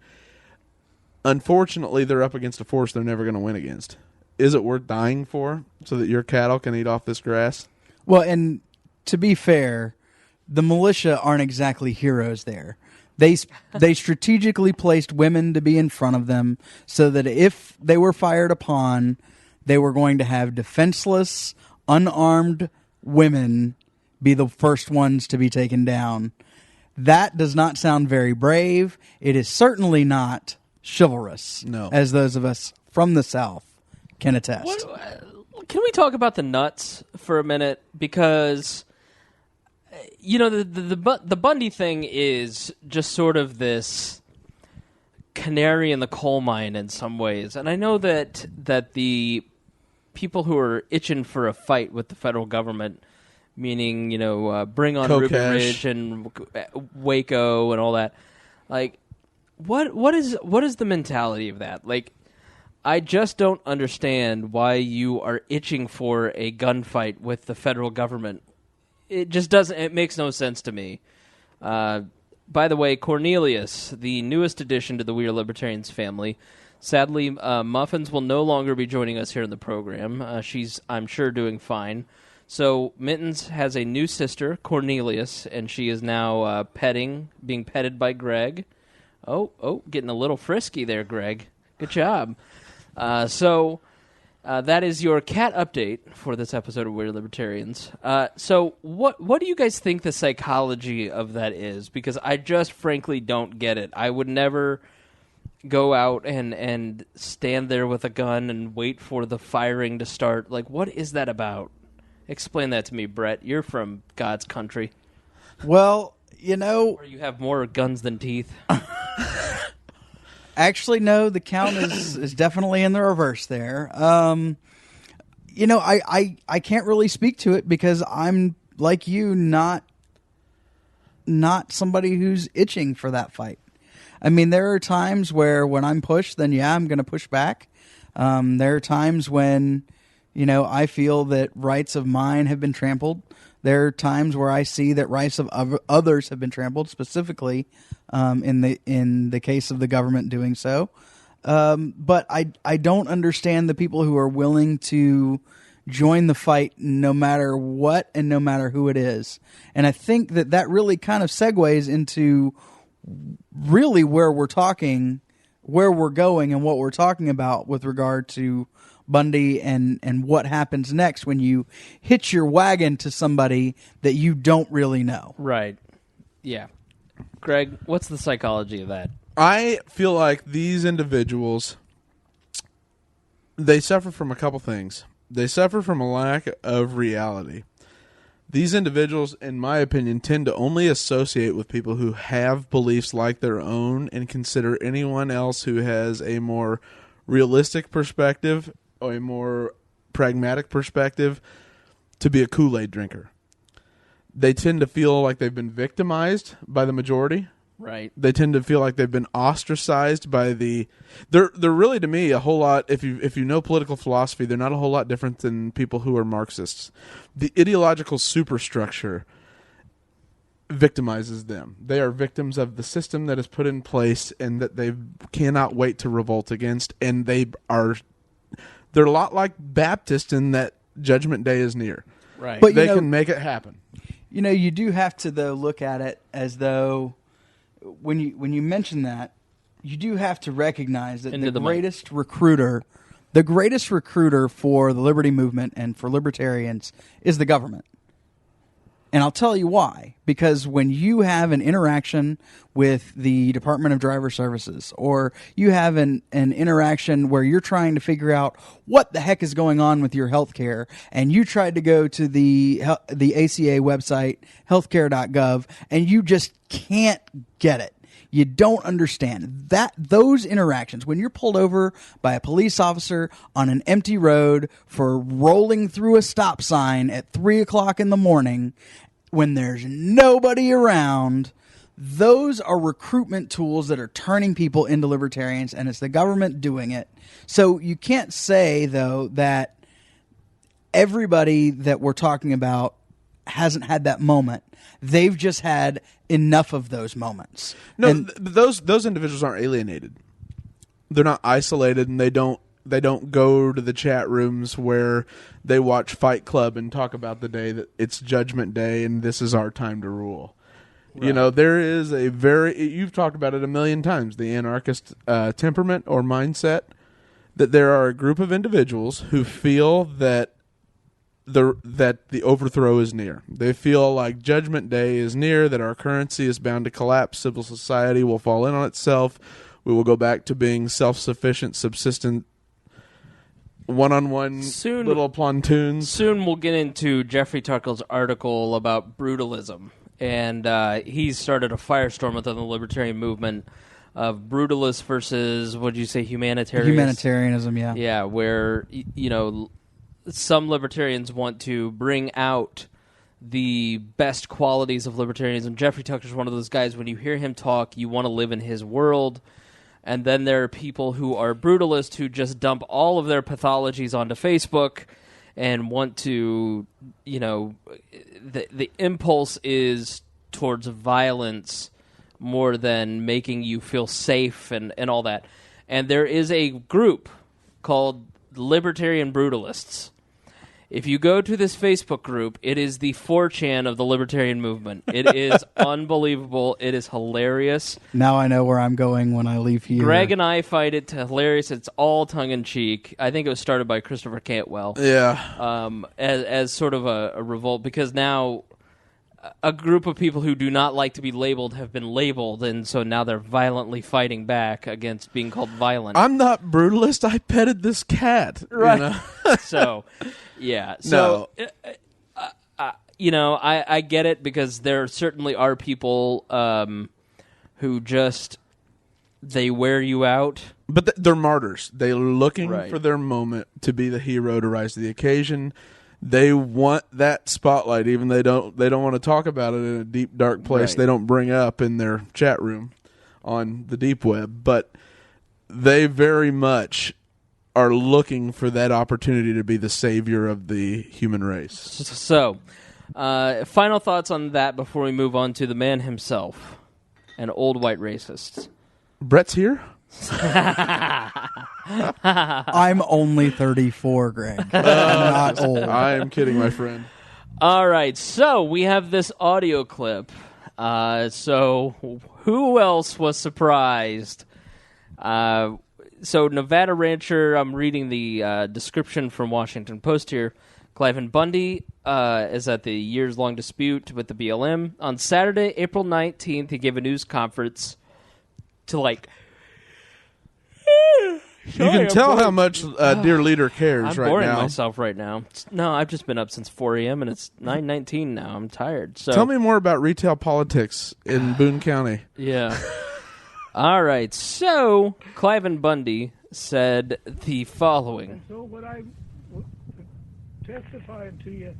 Speaker 2: Unfortunately, they're up against a force they're never going to win against. Is it worth dying for so that your cattle can eat off this grass?
Speaker 3: Well, and to be fair, the militia aren't exactly heroes there. They strategically placed women to be in front of them so that if they were fired upon, they were going to have defenseless, unarmed women be the first ones to be taken down. That does not sound very brave. It is certainly not chivalrous,
Speaker 2: no,
Speaker 3: as those of us from the South can attest.
Speaker 1: Can we talk about the nuts for a minute? Because, the Bundy thing is just sort of this canary in the coal mine in some ways. And I know that the people who are itching for a fight with the federal government, meaning, bring on Ruby Ridge and Waco and all that. Like, what is the mentality of that? Like, I just don't understand why you are itching for a gunfight with the federal government. It just doesn't. It makes no sense to me. By the way, Cornelius, the newest addition to the We Are Libertarians family. Sadly, Muffins will no longer be joining us here in the program. She's, I'm sure, doing fine. So Mittens has a new sister, Cornelius, and she is now being petted by Greg. Oh, getting a little frisky there, Greg. Good job. So That is your cat update for this episode of Weird Libertarians. So what do you guys think the psychology of that is? Because I just frankly don't get it. I would never go out and stand there with a gun and wait for the firing to start. Like, what is that about? Explain that to me, Brett. You're from God's country.
Speaker 3: Well,
Speaker 1: Where you have more guns than teeth.
Speaker 3: Actually, no, the count is definitely in the reverse there. I can't really speak to it because I'm, like you, not somebody who's itching for that fight. I mean, there are times where when I'm pushed, then yeah, I'm going to push back. There are times when, I feel that rights of mine have been trampled. There are times where I see that rights of others have been trampled, specifically in the case of the government doing so. But I don't understand the people who are willing to join the fight no matter what and no matter who it is. And I think that really kind of segues into really where we're going and what we're talking about with regard to Bundy and what happens next when you hitch your wagon to somebody that you don't really know.
Speaker 1: Right. Yeah. Greg, what's the psychology of that?
Speaker 2: I feel like these individuals, they suffer from a couple things. They suffer from a lack of reality. These individuals, in my opinion, tend to only associate with people who have beliefs like their own and consider anyone else who has a more realistic perspective or a more pragmatic perspective to be a Kool-Aid drinker. They tend to feel like they've been victimized by the majority.
Speaker 1: Right.
Speaker 2: They tend to feel like they've been ostracized by the... They're really, to me, a whole lot... If you know political philosophy, they're not a whole lot different than people who are Marxists. The ideological superstructure victimizes them. They are victims of the system that is put in place and that they cannot wait to revolt against. And they're a lot like Baptists in that Judgment Day is near.
Speaker 1: Right.
Speaker 2: But they can make it happen.
Speaker 3: You do have to, though, look at it as though... When you mention that, you do have to recognize that the greatest recruiter for the liberty movement and for libertarians is the government. And I'll tell you why. Because when you have an interaction with the Department of Driver Services, or you have an interaction where you're trying to figure out what the heck is going on with your health care, and you tried to go to the ACA website, healthcare.gov, and you just can't get it. You don't understand those interactions when you're pulled over by a police officer on an empty road for rolling through a stop sign at 3:00 in the morning when there's nobody around. Those are recruitment tools that are turning people into libertarians, and it's the government doing it. So you can't say, though, that everybody that we're talking about hasn't had that moment. They've just had enough of those moments.
Speaker 2: No, those individuals aren't alienated. They're not isolated, and they don't go to the chat rooms where they watch Fight Club and talk about the day that it's Judgment Day and this is our time to rule. Right. There is you've talked about it a million times, the anarchist temperament or mindset, that there are a group of individuals who feel that the overthrow is near. They feel like Judgment Day is near, that our currency is bound to collapse, civil society will fall in on itself, we will go back to being self-sufficient, subsistent, one-on-one little pontoons.
Speaker 1: Soon we'll get into Jeffrey Tuckel's article about brutalism, and he's started a firestorm within the libertarian movement of brutalists versus, what did you say,
Speaker 3: humanitarianism, yeah.
Speaker 1: Yeah, where, some libertarians want to bring out the best qualities of libertarianism. Jeffrey Tucker's one of those guys, when you hear him talk, you want to live in his world. And then there are people who are brutalists who just dump all of their pathologies onto Facebook and want to, the impulse is towards violence more than making you feel safe and all that. And there is a group called Libertarian Brutalists. If you go to this Facebook group, it is the 4chan of the libertarian movement. It is unbelievable. It is hilarious.
Speaker 3: Now I know where I'm going when I leave here.
Speaker 1: Greg and I fight it to hilarious. It's all tongue-in-cheek. I think it was started by Christopher Cantwell.
Speaker 2: Yeah.
Speaker 1: As sort of a revolt, because now a group of people who do not like to be labeled have been labeled, and so now they're violently fighting back against being called violent.
Speaker 2: I'm not brutalist. I petted this cat.
Speaker 1: Right.
Speaker 2: You know?
Speaker 1: So, yeah. So, I get it, because there certainly are people who just, they wear you out.
Speaker 2: But they're martyrs. They're looking
Speaker 1: Right.
Speaker 2: for their moment to be the hero, to rise to the occasion. They want that spotlight, even they don't want to talk about it in a deep, dark place.
Speaker 1: Right.
Speaker 2: They don't bring up in their chat room on the deep web. But they very much are looking for that opportunity to be the savior of the human race.
Speaker 1: So, final thoughts on that before we move on to the man himself, an old white racist.
Speaker 2: Brett's here?
Speaker 3: I'm only 34, Greg. I'm not old.
Speaker 2: I am kidding, my friend.
Speaker 1: All right, so we have this audio clip. So who else was surprised? So Nevada rancher, I'm reading the description from Washington Post here. Cliven Bundy is at the years-long dispute with the BLM. On Saturday, April 19th, he gave a news conference to,
Speaker 2: You can tell how much dear leader cares
Speaker 1: I'm
Speaker 2: right
Speaker 1: boring
Speaker 2: now.
Speaker 1: myself right now. No, I've just been up since 4 a.m. and it's 9:19 now. I'm tired. So
Speaker 2: Tell me more about retail politics in Boone County.
Speaker 1: Yeah. All right. So Cliven Bundy said the following.
Speaker 4: So what I'm testifying to you,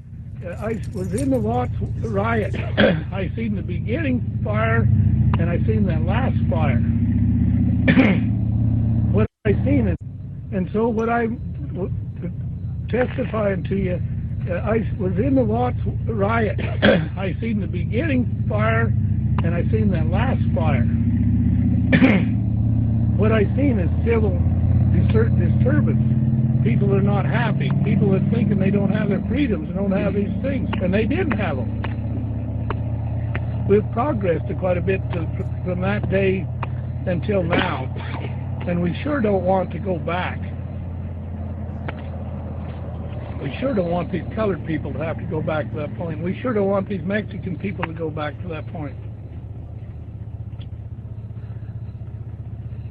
Speaker 4: I was in the Watts riot. I seen the beginning fire, and I seen that last fire. What I seen is, and so what I'm testifying to you, I was in the Watts riot. I seen the beginning fire, and I seen that last fire. What I seen is civil disturbance. People are not happy. People are thinking they don't have their freedoms and don't have these things, and they didn't have them. We've progressed quite a bit from that day until now, and we sure don't want to go back. We sure don't want these colored people to have to go back to that point. We sure don't want these Mexican people to go back to that point.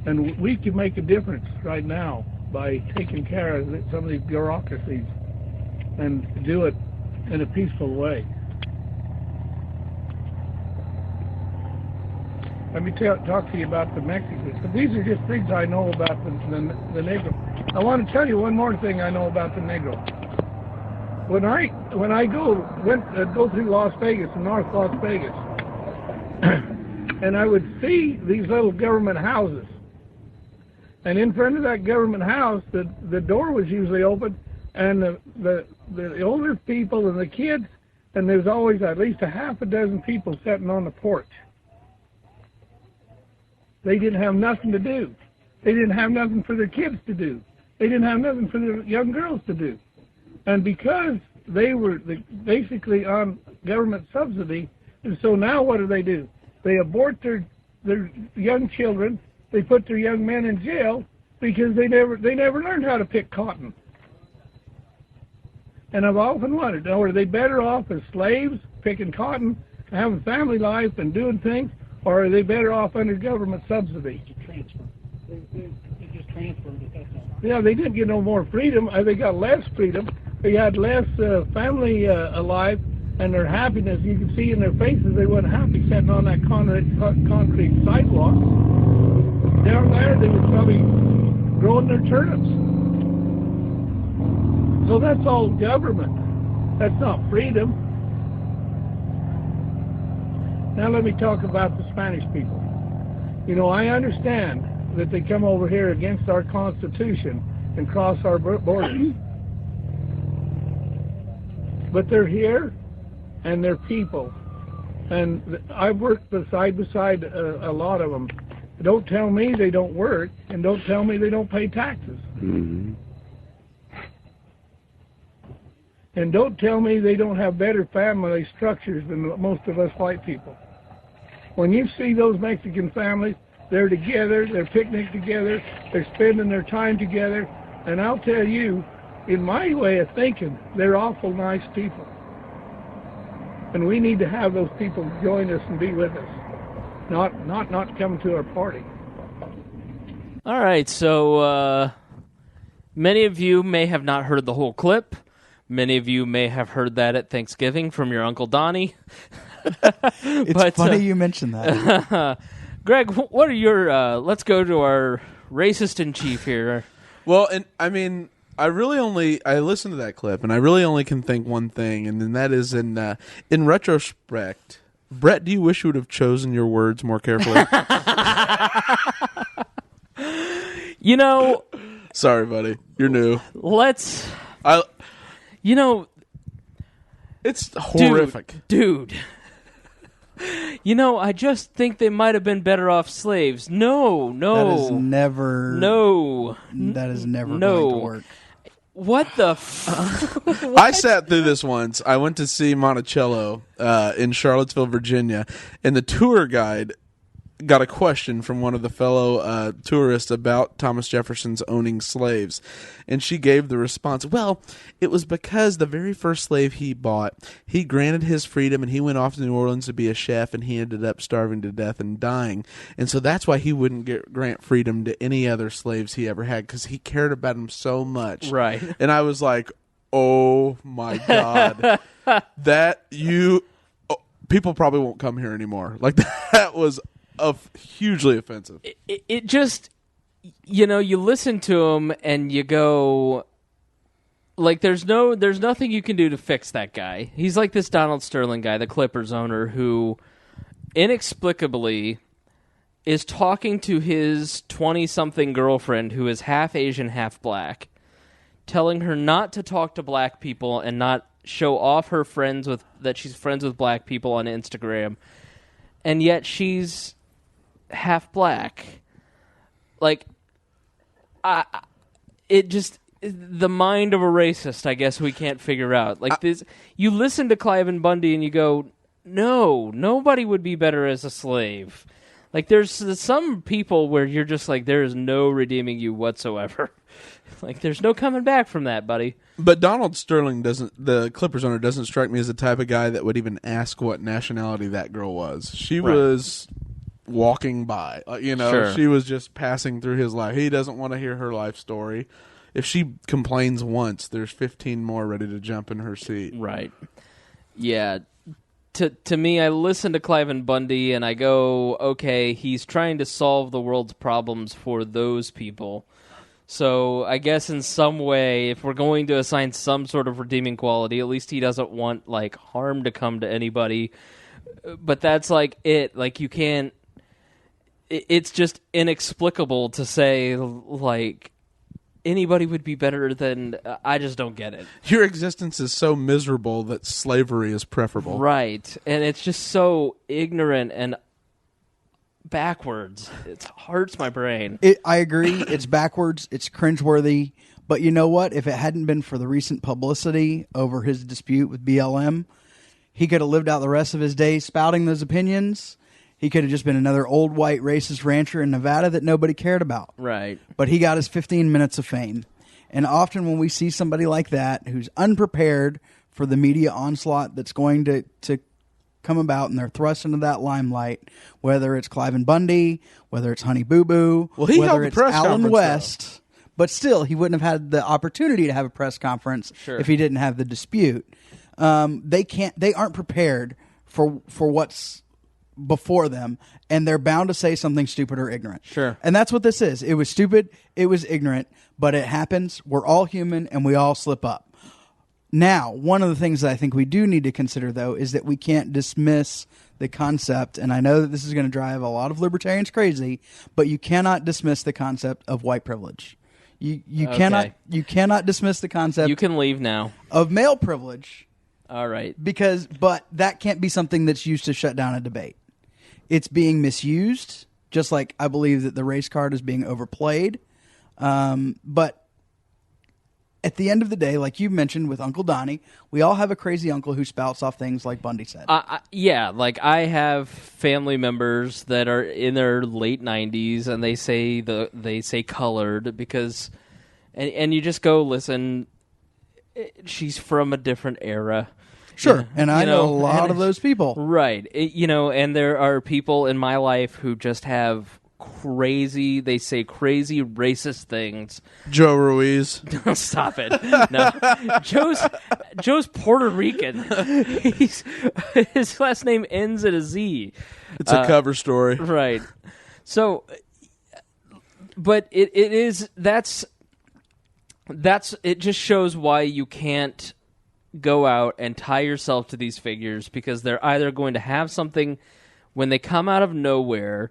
Speaker 4: And we can make a difference right now by taking care of some of these bureaucracies and do it in a peaceful way. Let me talk to you about the Mexicans. But these are just things I know about the Negro. I want to tell you one more thing I know about the Negro. When I go through Las Vegas, North Las Vegas, and I would see these little government houses, and in front of that government house, the door was usually open, and the older people and the kids, and there's always at least a half a dozen people sitting on the porch. They didn't have nothing to do. They didn't have nothing for their kids to do. They didn't have nothing for their young girls to do. And because they were basically on government subsidy, and so now what do? They abort their young children. They put their young men in jail because they never learned how to pick cotton. And I've often wondered, are they better off as slaves picking cotton, having family life and doing things, or are they better off under government subsidy?
Speaker 5: Transfer. They just transferred it, that's all.
Speaker 4: Yeah, they didn't get no more freedom. They got less freedom. They had less family alive, and their happiness, you could see in their faces, they weren't happy sitting on that concrete sidewalk. Down there, they were probably growing their turnips. So that's all government. That's not freedom. Now let me talk about the Spanish people. You know, I understand that they come over here against our Constitution and cross our borders. But they're here, and they're people. And I've worked side by side a lot of them. Don't tell me they don't work, and don't tell me they don't pay taxes.
Speaker 2: Mm-hmm.
Speaker 4: And don't tell me they don't have better family structures than most of us white people. When you see those Mexican families, they're together, they're picnic together, they're spending their time together, and I'll tell you, in my way of thinking, they're awful nice people. And we need to have those people join us and be with us, not come to our party.
Speaker 1: All right, so many of you may have not heard the whole clip. Many of you may have heard that at Thanksgiving from your Uncle Donnie.
Speaker 3: It's funny you mentioned that.
Speaker 1: Greg, what are your... let's go to our racist-in-chief here.
Speaker 2: Well, and I mean, I listened to that clip, and I really only can think one thing, and then that is in retrospect, Brett, do you wish you would have chosen your words more carefully?
Speaker 1: You know...
Speaker 2: Sorry, buddy. You're new.
Speaker 1: Let's...
Speaker 2: It's horrific.
Speaker 1: Dude. I just think they might have been better off slaves. No.
Speaker 3: That is never...
Speaker 1: No.
Speaker 3: That is never going to work.
Speaker 1: What the
Speaker 2: I sat through this once. I went to see Monticello in Charlottesville, Virginia, and the tour guide got a question from one of the fellow tourists about Thomas Jefferson's owning slaves. And she gave the response, well, it was because the very first slave he bought, he granted his freedom and he went off to New Orleans to be a chef, and he ended up starving to death and dying. And so that's why he wouldn't grant freedom to any other slaves he ever had, because he cared about them so much.
Speaker 1: Right.
Speaker 2: And I was like, oh my God. People probably won't come here anymore. Like, that was hugely offensive.
Speaker 1: It just, you listen to him and you go, like, there's nothing you can do to fix that guy. He's like this Donald Sterling guy, the Clippers owner, who inexplicably is talking to his 20-something girlfriend who is half Asian, half black, telling her not to talk to black people and not show off her that she's friends with black people on Instagram, and yet she's half black. Like, the mind of a racist, I guess we can't figure out. Like, this, you listen to Clive and Bundy and you go, no, nobody would be better as a slave. Like, there's some people where you're just like, there is no redeeming you whatsoever. Like, there's no coming back from that, buddy.
Speaker 2: But Donald Sterling the Clippers owner, doesn't strike me as the type of guy that would even ask what nationality that girl was. She was walking by.
Speaker 1: Sure.
Speaker 2: She was just passing through his life. He doesn't want to hear her life story. If she complains once, there's 15 more ready to jump in her seat.
Speaker 1: Right. Yeah. To me, I listen to Clive and Bundy and I go, okay, he's trying to solve the world's problems for those people. So I guess in some way, if we're going to assign some sort of redeeming quality, at least he doesn't want, like, harm to come to anybody. But that's, like, it. Like, you can't... It's just inexplicable to say, like, anybody would be better than... I just don't get it.
Speaker 2: Your existence is so miserable that slavery is preferable.
Speaker 1: Right. And it's just so ignorant and backwards. It hurts my brain.
Speaker 3: I agree. It's backwards. It's cringeworthy. But you know what? If it hadn't been for the recent publicity over his dispute with BLM, he could have lived out the rest of his days spouting those opinions. He could have just been another old white racist rancher in Nevada that nobody cared about.
Speaker 1: Right.
Speaker 3: But he got his 15 minutes of fame. And often when we see somebody like that who's unprepared for the media onslaught that's going to come about, and they're thrust into that limelight, whether it's Clive and Bundy, whether it's Honey Boo Boo, whether it's Alan West, but still, he wouldn't have had the opportunity to have a press conference if he didn't have the dispute. They aren't prepared for what's before them, and they're bound to say something stupid or ignorant.
Speaker 1: Sure.
Speaker 3: And that's what this is. It was stupid, it was ignorant, but it happens. We're all human, and we all slip up. Now, one of the things that I think we do need to consider, though, is that we can't dismiss the concept, and I know that this is going to drive a lot of libertarians crazy, but you cannot dismiss the concept of white privilege. You cannot dismiss the concept.
Speaker 1: You can leave now.
Speaker 3: Of male privilege.
Speaker 1: All right.
Speaker 3: But that can't be something that's used to shut down a debate. It's being misused, just like I believe that the race card is being overplayed. But at the end of the day, like you mentioned with Uncle Donnie, we all have a crazy uncle who spouts off things like Bundy said.
Speaker 1: Yeah, like I have family members that are in their late 90s, and they say colored because, and you just go, listen, she's from a different era.
Speaker 3: Sure, and I know a lot of those people.
Speaker 1: Right, and there are people in my life who just have crazy racist things.
Speaker 2: Joe Ruiz.
Speaker 1: Stop it. No. Joe's Puerto Rican. His last name ends at a Z.
Speaker 2: It's a cover story.
Speaker 1: Right. So, but it just shows why you can't go out and tie yourself to these figures, because they're either going to have something when they come out of nowhere.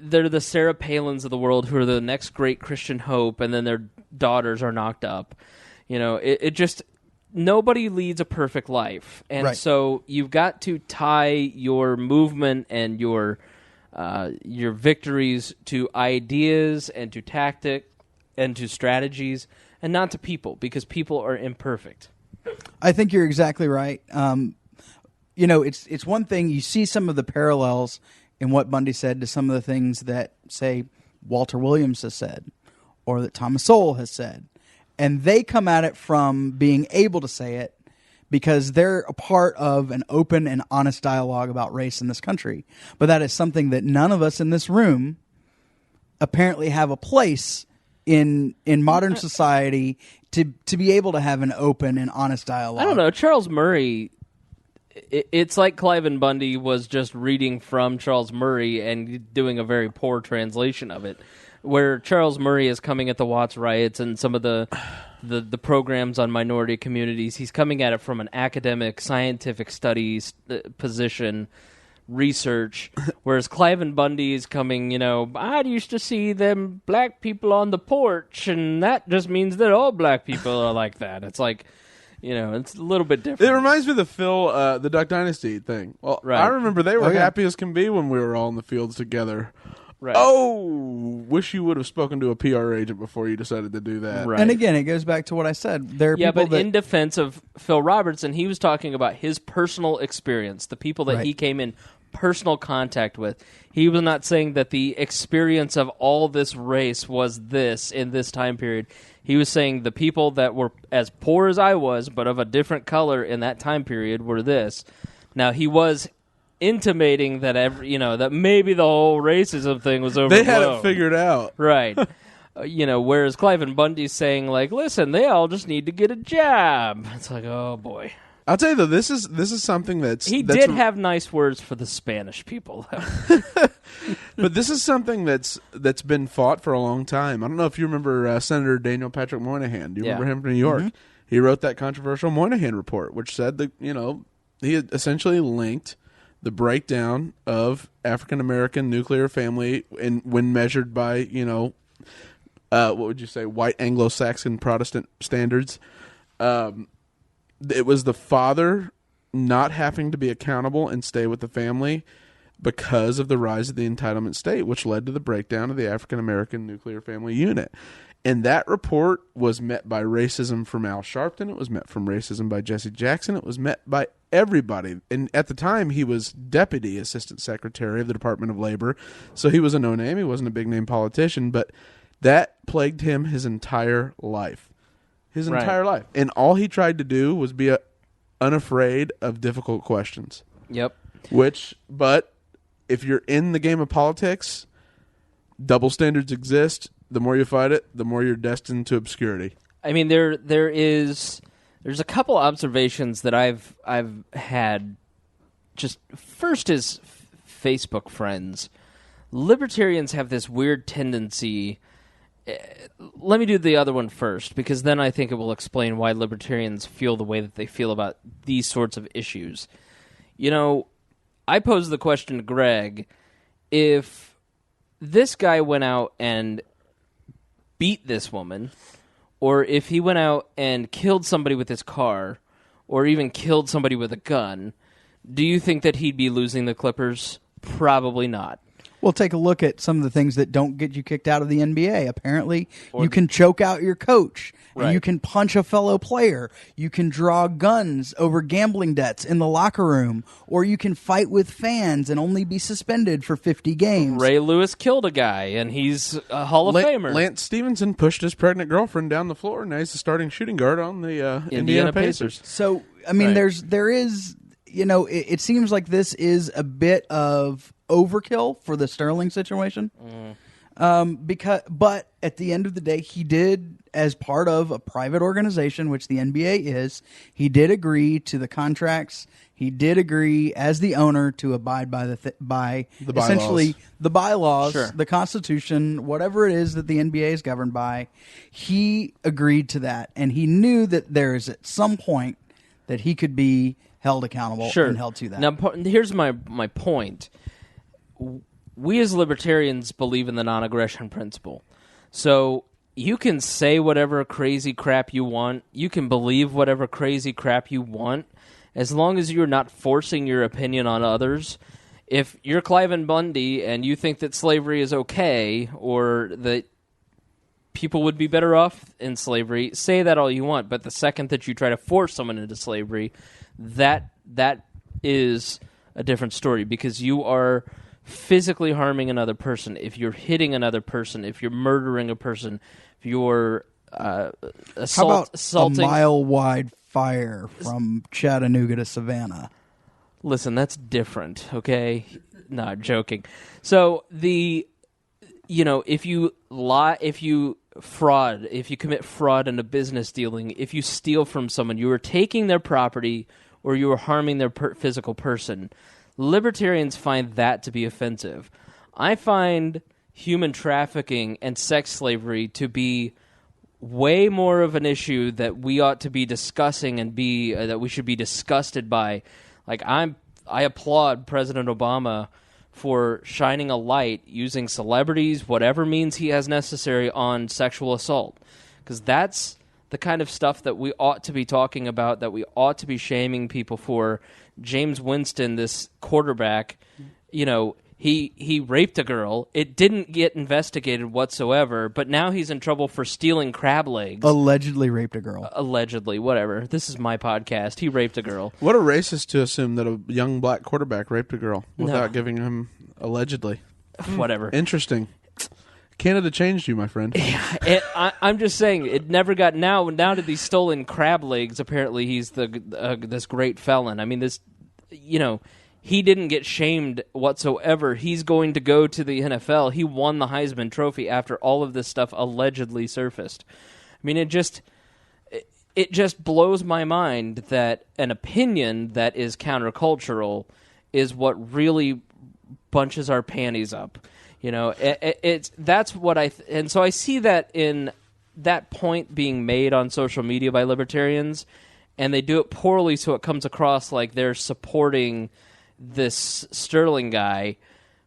Speaker 1: They're the Sarah Palins of the world who are the next great Christian hope, and then their daughters are knocked up. It just, nobody leads a perfect life. And
Speaker 3: right.
Speaker 1: So you've got to tie your movement and your victories to ideas and to tactic and to strategies, and not to people, because people are imperfect.
Speaker 3: I think you're exactly right. It's one thing, you see some of the parallels in what Bundy said to some of the things that, say, Walter Williams has said, or that Thomas Sowell has said. And they come at it from being able to say it because they're a part of an open and honest dialogue about race in this country. But that is something that none of us in this room apparently have a place in modern society to be able to have an open and honest dialogue.
Speaker 1: I don't know. Charles Murray... It's like Cliven Bundy was just reading from Charles Murray and doing a very poor translation of it, where Charles Murray is coming at the Watts riots and some of the programs on minority communities. He's coming at it from an academic, scientific studies position, research, whereas Cliven Bundy is coming, I used to see them black people on the porch, and that just means that all black people are like that. It's like... it's a little bit different.
Speaker 2: It reminds me of the Duck Dynasty thing. Well,
Speaker 1: right.
Speaker 2: I remember they were happy as can be when we were all in the fields together.
Speaker 1: Right.
Speaker 2: Oh, wish you would have spoken to a PR agent before you decided to do that.
Speaker 1: Right.
Speaker 3: And again, it goes back to what I said. There are people
Speaker 1: in defense of Phil Robertson, he was talking about his personal experience, the people that he came in personal contact with. He was not saying that the experience of all this race was this in this time period. He was saying the people that were as poor as I was, but of a different color in that time period, were this. Now, he was intimating that that maybe the whole racism thing was overblown.
Speaker 2: They had it figured out,
Speaker 1: right? Whereas Cliven Bundy's saying, like, listen, they all just need to get a job. It's like, oh boy.
Speaker 2: I'll tell you though, this is something
Speaker 1: he did have nice words for the Spanish people.
Speaker 2: But this is something that's been fought for a long time. I don't know if you remember Senator Daniel Patrick Moynihan. Do you remember him from New York? Mm-hmm. He wrote that controversial Moynihan report, which said that he had essentially linked the breakdown of African American nuclear family when measured by what would you say, white Anglo-Saxon Protestant standards. It was the father not having to be accountable and stay with the family because of the rise of the entitlement state, which led to the breakdown of the African American nuclear family unit. And that report was met by racism from Al Sharpton. It was met from racism by Jesse Jackson. It was met by everybody. And at the time, he was Deputy Assistant Secretary of the Department of Labor. So he was a no-name. He wasn't a big-name politician. But that plagued him his entire life. His entire life. And all he tried to do was be unafraid of difficult questions.
Speaker 1: Yep.
Speaker 2: But if you're in the game of politics, double standards exist. The more you fight it, the more you're destined to obscurity.
Speaker 1: I mean, there's a couple observations that I've had. Just first is Facebook friends. Libertarians have this weird tendency. Let me do the other one first, because then I think it will explain why libertarians feel the way that they feel about these sorts of issues. I posed the question to Greg, if this guy went out and beat this woman, or if he went out and killed somebody with his car, or even killed somebody with a gun, do you think that he'd be losing the Clippers? Probably not.
Speaker 3: Well, take a look at some of the things that don't get you kicked out of the NBA. Apparently, you can choke out your coach.
Speaker 1: Right.
Speaker 3: You can punch a fellow player. You can draw guns over gambling debts in the locker room. Or you can fight with fans and only be suspended for 50 games.
Speaker 1: Ray Lewis killed a guy, and he's a Hall of Famer.
Speaker 2: Lance Stevenson pushed his pregnant girlfriend down the floor, and now he's the starting shooting guard on the Indiana Pacers.
Speaker 3: So, I mean,
Speaker 1: Right.
Speaker 3: there is, it seems like this is a bit of overkill for the Sterling situation. But at the end of the day, he did, as part of a private organization, which the NBA is, he did agree to the contracts. He did agree, as the owner, to abide by the
Speaker 2: bylaws.
Speaker 3: essentially the bylaws,
Speaker 1: Sure.
Speaker 3: the Constitution, whatever it is that the NBA is governed by. He agreed to that, and he knew that there is at some point that he could be held accountable and held to that.
Speaker 1: Now, here's my point. We as libertarians believe in the non-aggression principle. So you can say whatever crazy crap you want. You can believe whatever crazy crap you want, as long as you're not forcing your opinion on others. If you're Clive Bundy and you think that slavery is okay, or that people would be better off in slavery, say that all you want. But the second that you try to force someone into slavery, that is a different story, because you are physically harming another person. If you're hitting another person, if you're murdering a person, if you're
Speaker 3: How about
Speaker 1: assaulting...
Speaker 3: a mile-wide fire from Chattanooga to Savannah?
Speaker 1: Listen, that's different, okay? No, I'm joking. So if you lie, if you commit fraud in a business dealing, if you steal from someone, you are taking their property or you are harming their physical person. Libertarians find that to be offensive. I find human trafficking and sex slavery to be way more of an issue that we ought to be discussing and that we should be disgusted by. Like, I applaud President Obama for shining a light using celebrities, whatever means he has necessary, on sexual assault, because that's the kind of stuff that we ought to be talking about, that we ought to be shaming people for. James Winston, this quarterback, he raped a girl. It didn't get investigated whatsoever, but now he's in trouble for stealing crab legs.
Speaker 3: Allegedly raped a girl.
Speaker 1: Allegedly, whatever. This is my podcast. He raped a girl.
Speaker 2: What a racist to assume that a young black quarterback raped a girl without giving him allegedly.
Speaker 1: Whatever.
Speaker 2: Interesting. Canada changed you, my friend.
Speaker 1: I'm just saying, it never got... Now to these stolen crab legs, apparently he's this great felon. I mean, he didn't get shamed whatsoever. He's going to go to the NFL. He won the Heisman Trophy after all of this stuff allegedly surfaced. I mean, it just blows my mind that an opinion that is countercultural is what really bunches our panties up. That's what and so I see that in that point being made on social media by libertarians, and they do it poorly, so it comes across like they're supporting this Sterling guy,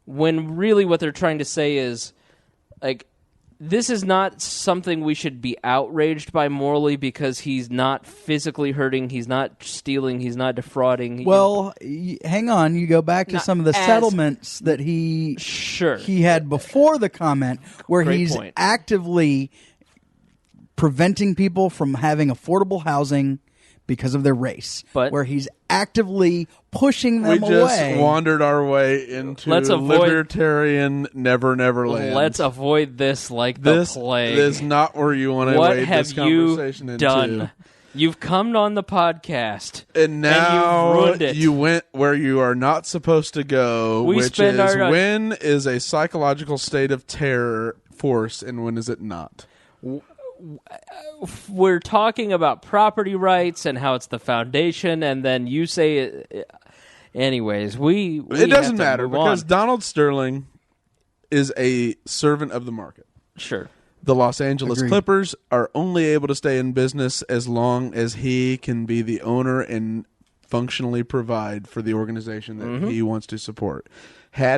Speaker 1: when really what they're trying to say is, like, this is not something we should be outraged by morally, because he's not physically hurting, he's not stealing, he's not defrauding.
Speaker 3: Well, hang on. You go back to some of the settlements that he had before the comment, where he's actively preventing people from having affordable housing because of their race, where he's actively pushing them away.
Speaker 2: We just wandered our way into libertarian never land.
Speaker 1: Let's avoid this like the plague.
Speaker 2: This is not where you want to wade this conversation
Speaker 1: into.
Speaker 2: What
Speaker 1: have you done? You've come on the podcast,
Speaker 2: and now
Speaker 1: you've ruined it.
Speaker 2: You went where you are not supposed to go, which is when is a psychological state of terror force, and when is it not?
Speaker 1: We're talking about property rights and how it's the foundation, and then you say it. Anyways, it
Speaker 2: doesn't matter, because Donald Sterling is a servant of the market.
Speaker 1: Sure.
Speaker 2: The Los Angeles Clippers are only able to stay in business as long as he can be the owner and functionally provide for the organization that he wants to support. Is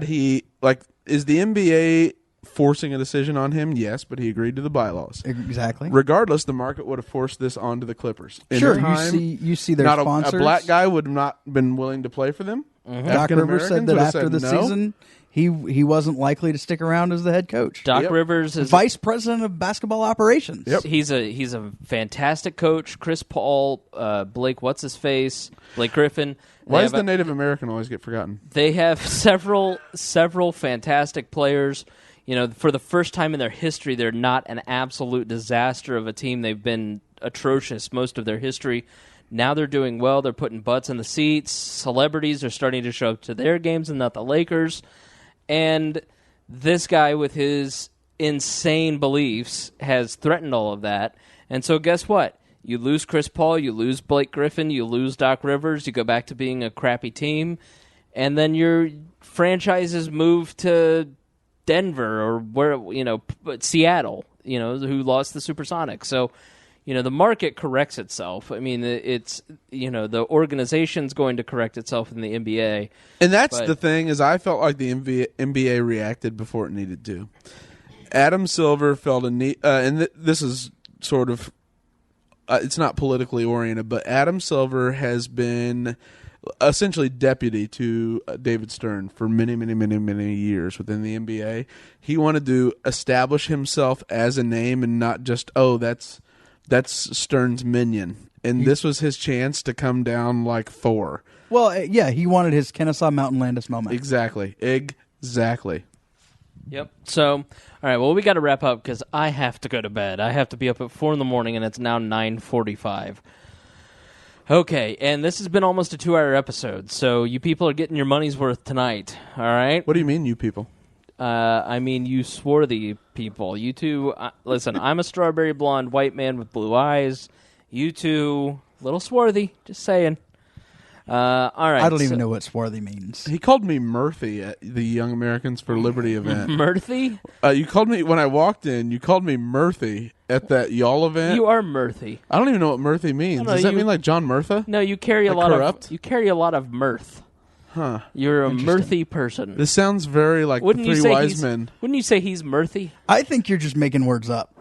Speaker 2: the NBA forcing a decision on him? Yes, but he agreed to the bylaws.
Speaker 3: Exactly.
Speaker 2: Regardless, the market would have forced this onto the Clippers.
Speaker 3: Sure, you see their sponsors.
Speaker 2: A black guy would have not been willing to play for them.
Speaker 3: Doc Rivers said that after the season, he wasn't likely to stick around as the head coach.
Speaker 1: Doc Rivers is
Speaker 3: vice president of basketball operations.
Speaker 2: Yep.
Speaker 1: He's a fantastic coach. Chris Paul, Blake Griffin.
Speaker 2: Why does the Native American always get forgotten?
Speaker 1: They have several fantastic players. You know, for the first time in their history, they're not an absolute disaster of a team. They've been atrocious most of their history. Now they're doing well. They're putting butts in the seats. Celebrities are starting to show up to their games and not the Lakers. And this guy with his insane beliefs has threatened all of that. And so guess what? You lose Chris Paul, you lose Blake Griffin, you lose Doc Rivers, you go back to being a crappy team, and then your franchises move to Denver or Seattle, who lost the Supersonics. So, the market corrects itself. I mean, it's the organization's going to correct itself in the NBA.
Speaker 2: And that's the thing, is I felt like the NBA reacted before it needed to. Adam Silver felt a need, and this is sort of, it's not politically oriented, but Adam Silver has been essentially deputy to David Stern for many, many, many, many years within the NBA. He wanted to establish himself as a name and not just, that's Stern's minion. And this was his chance to come down like Thor.
Speaker 3: Well, yeah, he wanted his Kennesaw Mountain Landis moment.
Speaker 2: Exactly.
Speaker 1: Yep. So, all right, well, we got to wrap up because I have to go to bed. I have to be up at 4 a.m, and it's now 9:45. Okay, and this has been almost a 2-hour episode, so you people are getting your money's worth tonight, all right?
Speaker 2: What do you mean, you people?
Speaker 1: I mean, you swarthy people. You two, listen, I'm a strawberry blonde white man with blue eyes. You two, little swarthy, just saying. All right.
Speaker 3: I don't even know what swarthy means.
Speaker 2: He called me Murphy at the Young Americans for Liberty event.
Speaker 1: Murphy?
Speaker 2: You called me, when I walked in, you called me Murphy at that y'all event.
Speaker 1: You are Murphy.
Speaker 2: I don't even know what Murphy means. Does that mean like John Murtha?
Speaker 1: No, you carry a lot of mirth.
Speaker 2: Huh.
Speaker 1: You're a mirthy person.
Speaker 2: This sounds very like the Three Wise Men.
Speaker 1: Wouldn't you say he's mirthy?
Speaker 3: I think you're just making words up.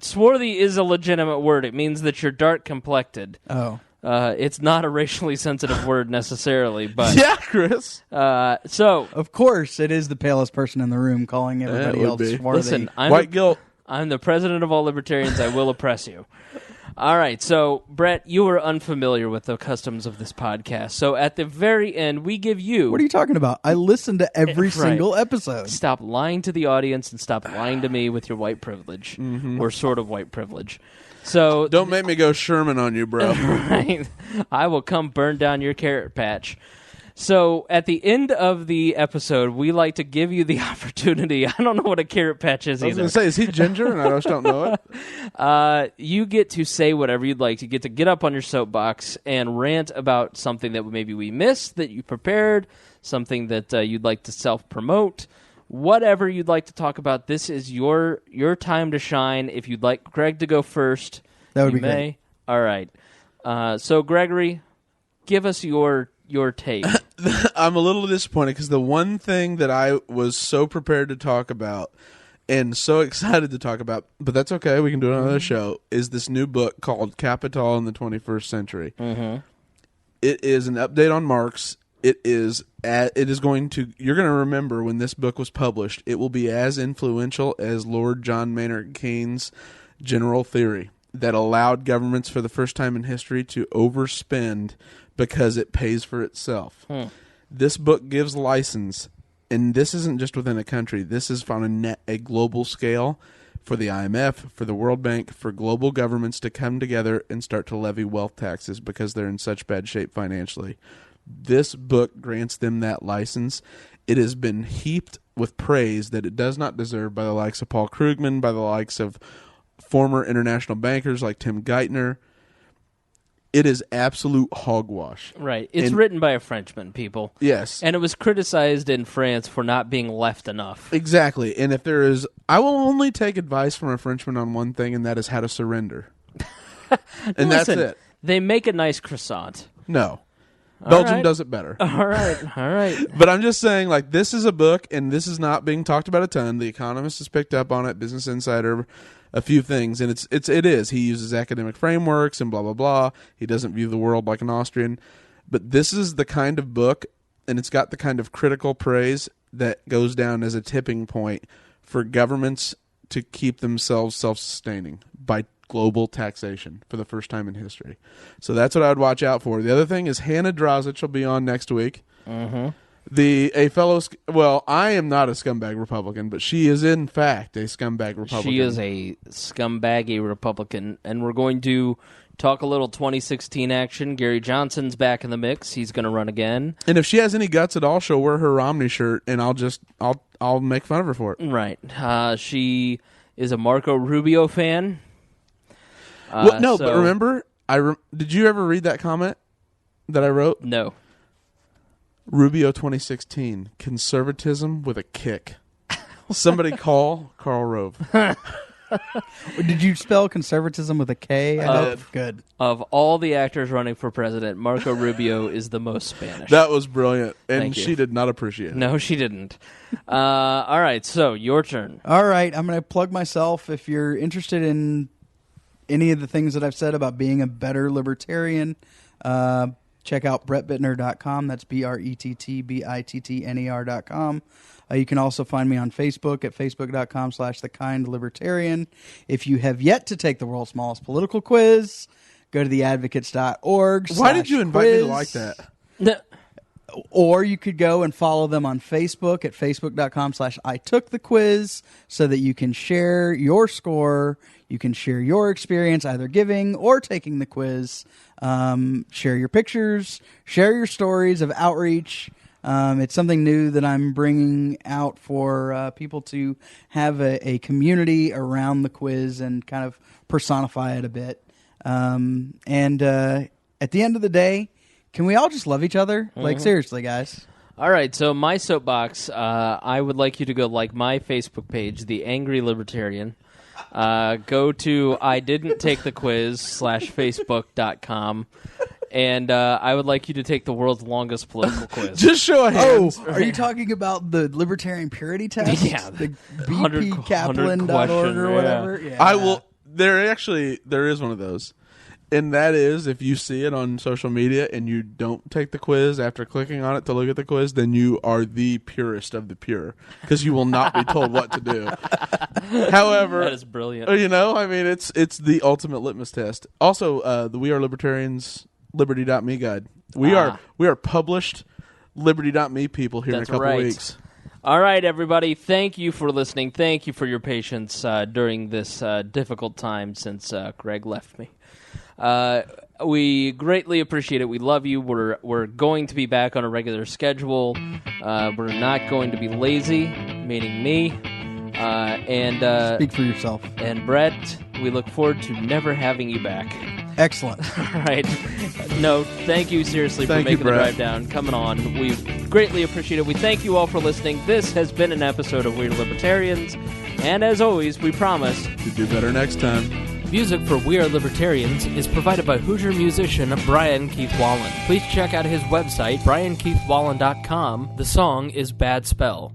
Speaker 1: Swarthy is a legitimate word. It means that you're dark complected.
Speaker 3: Oh.
Speaker 1: It's not a racially sensitive word necessarily, but
Speaker 2: yeah, Chris.
Speaker 1: So
Speaker 3: of course, it is the palest person in the room calling everybody else swarthy.
Speaker 1: Listen,
Speaker 2: guilt.
Speaker 1: I'm the president of all libertarians. I will oppress you. All right, so Brett, you are unfamiliar with the customs of this podcast. So at the very end, we give you.
Speaker 3: What are you talking about? I listened to every single episode.
Speaker 1: Stop lying to the audience and stop lying to me with your white privilege, or sort of white privilege. So
Speaker 2: don't make me go Sherman on you, bro.
Speaker 1: Right. I will come burn down your carrot patch. So at the end of the episode, we like to give you the opportunity. I don't know what a carrot patch is either.
Speaker 2: I was going to say, is he ginger and I just don't know
Speaker 1: it? You get to say whatever you'd like. You get to get up on your soapbox and rant about something that maybe we missed, that you prepared, something that you'd like to self-promote. Whatever you'd like to talk about, this is your time to shine. If you'd like Greg to go first,
Speaker 3: that would be
Speaker 1: great. All right. So, Gregory, give us your take.
Speaker 2: I'm a little disappointed because the one thing that I was so prepared to talk about and so excited to talk about, but that's okay, we can do it on another show, is this new book called Capital in the 21st Century.
Speaker 1: Mm-hmm.
Speaker 2: It is an update on Marx. It is going to, you're going to remember when this book was published, it will be as influential as Lord John Maynard Keynes' general theory that allowed governments for the first time in history to overspend because it pays for itself. This book gives license, and this isn't just within a country. This is on a global scale for the IMF, for the World Bank, for global governments to come together and start to levy wealth taxes because they're in such bad shape financially. This book grants them that license. It has been heaped with praise that it does not deserve by the likes of Paul Krugman, by the likes of former international bankers like Tim Geithner. It is absolute hogwash.
Speaker 1: Right. It's written by a Frenchman, people.
Speaker 2: Yes.
Speaker 1: And it was criticized in France for not being left enough.
Speaker 2: Exactly. And if there is, I will only take advice from a Frenchman on one thing, and that is how to surrender. And
Speaker 1: Listen,
Speaker 2: that's it.
Speaker 1: They make a nice croissant.
Speaker 2: No. Belgium
Speaker 1: right.
Speaker 2: does it better.
Speaker 1: All right.
Speaker 2: But I'm just saying, like, this is a book, and this is not being talked about a ton. The Economist has picked up on it, Business Insider, a few things, and it is. He uses academic frameworks and blah, blah, blah. He doesn't view the world like an Austrian. But this is the kind of book, and it's got the kind of critical praise that goes down as a tipping point for governments to keep themselves self-sustaining by global taxation for the first time in history. So that's what I would watch out for. The other thing is Hannah Drozdich will be on next week.
Speaker 1: Mm-hmm.
Speaker 2: I am not a scumbag Republican, but she is in fact a scumbag Republican.
Speaker 1: She is a scumbaggy Republican, and we're going to talk a little 2016 action. Gary Johnson's back in the mix. He's going to run again.
Speaker 2: And if she has any guts at all, she'll wear her Romney shirt, and I'll make fun of her for it.
Speaker 1: Right. She is a Marco Rubio fan.
Speaker 2: But remember, did you ever read that comment that I wrote?
Speaker 1: No.
Speaker 2: Rubio 2016, conservatism with a kick. Somebody call Karl Rove.
Speaker 3: Did you spell conservatism with a K? Good.
Speaker 1: Of all the actors running for president, Marco Rubio is the most Spanish.
Speaker 2: That was brilliant, and
Speaker 1: Thank you.
Speaker 2: she did not appreciate it.
Speaker 1: No, she didn't. All right, so your turn.
Speaker 3: All right, I'm going to plug myself. If you're interested in any of the things that I've said about being a better libertarian, check out brettbittner.com. That's BRETTBITTNER.com. You can also find me on Facebook at facebook.com/thekindlibertarian. If you have yet to take the world's smallest political quiz, go to theadvocates.org.
Speaker 2: Why did you invite me to like that?
Speaker 1: No.
Speaker 3: Or you could go and follow them on Facebook at facebook.com/ITookTheQuiz so that you can share your score. You can share your experience either giving or taking the quiz. Share your pictures. Share your stories of outreach. It's something new that I'm bringing out for people to have a community around the quiz and kind of personify it a bit. And at the end of the day, can we all just love each other? Mm-hmm. Like, seriously, guys.
Speaker 1: All right, so my soapbox, I would like you to go like my Facebook page, The Angry Libertarian. Go to I didn't take the quiz /facebook.com. And I would like you to take the world's longest political quiz.
Speaker 2: Just show a hand.
Speaker 3: Oh, are you talking about the Libertarian Purity Test?
Speaker 1: Yeah.
Speaker 3: The bpkaplan.org or whatever? Yeah.
Speaker 2: I will. There is one of those. And that is, if you see it on social media and you don't take the quiz after clicking on it to look at the quiz, then you are the purest of the pure, because you will not be told what to do. However,
Speaker 1: that is brilliant.
Speaker 2: It's the ultimate litmus test. Also, the We Are Libertarians Liberty.me guide. We are published Liberty.me people here in a couple weeks.
Speaker 1: All right, everybody. Thank you for listening. Thank you for your patience during this difficult time since Greg left me. We greatly appreciate it. We love you. We're going to be back on a regular schedule. We're not going to be lazy, meaning me. And
Speaker 3: speak for yourself.
Speaker 1: And Brett, we look forward to never having you back.
Speaker 3: Excellent.
Speaker 1: All right. No, thank you seriously for making the drive down, coming on. We greatly appreciate it. We thank you all for listening. This has been an episode of Weird Libertarians. And as always, we promise
Speaker 2: to do better next time.
Speaker 1: Music for We Are Libertarians is provided by Hoosier musician Brian Keith Wallen. Please check out his website, briankeithwallen.com. The song is Bad Spell.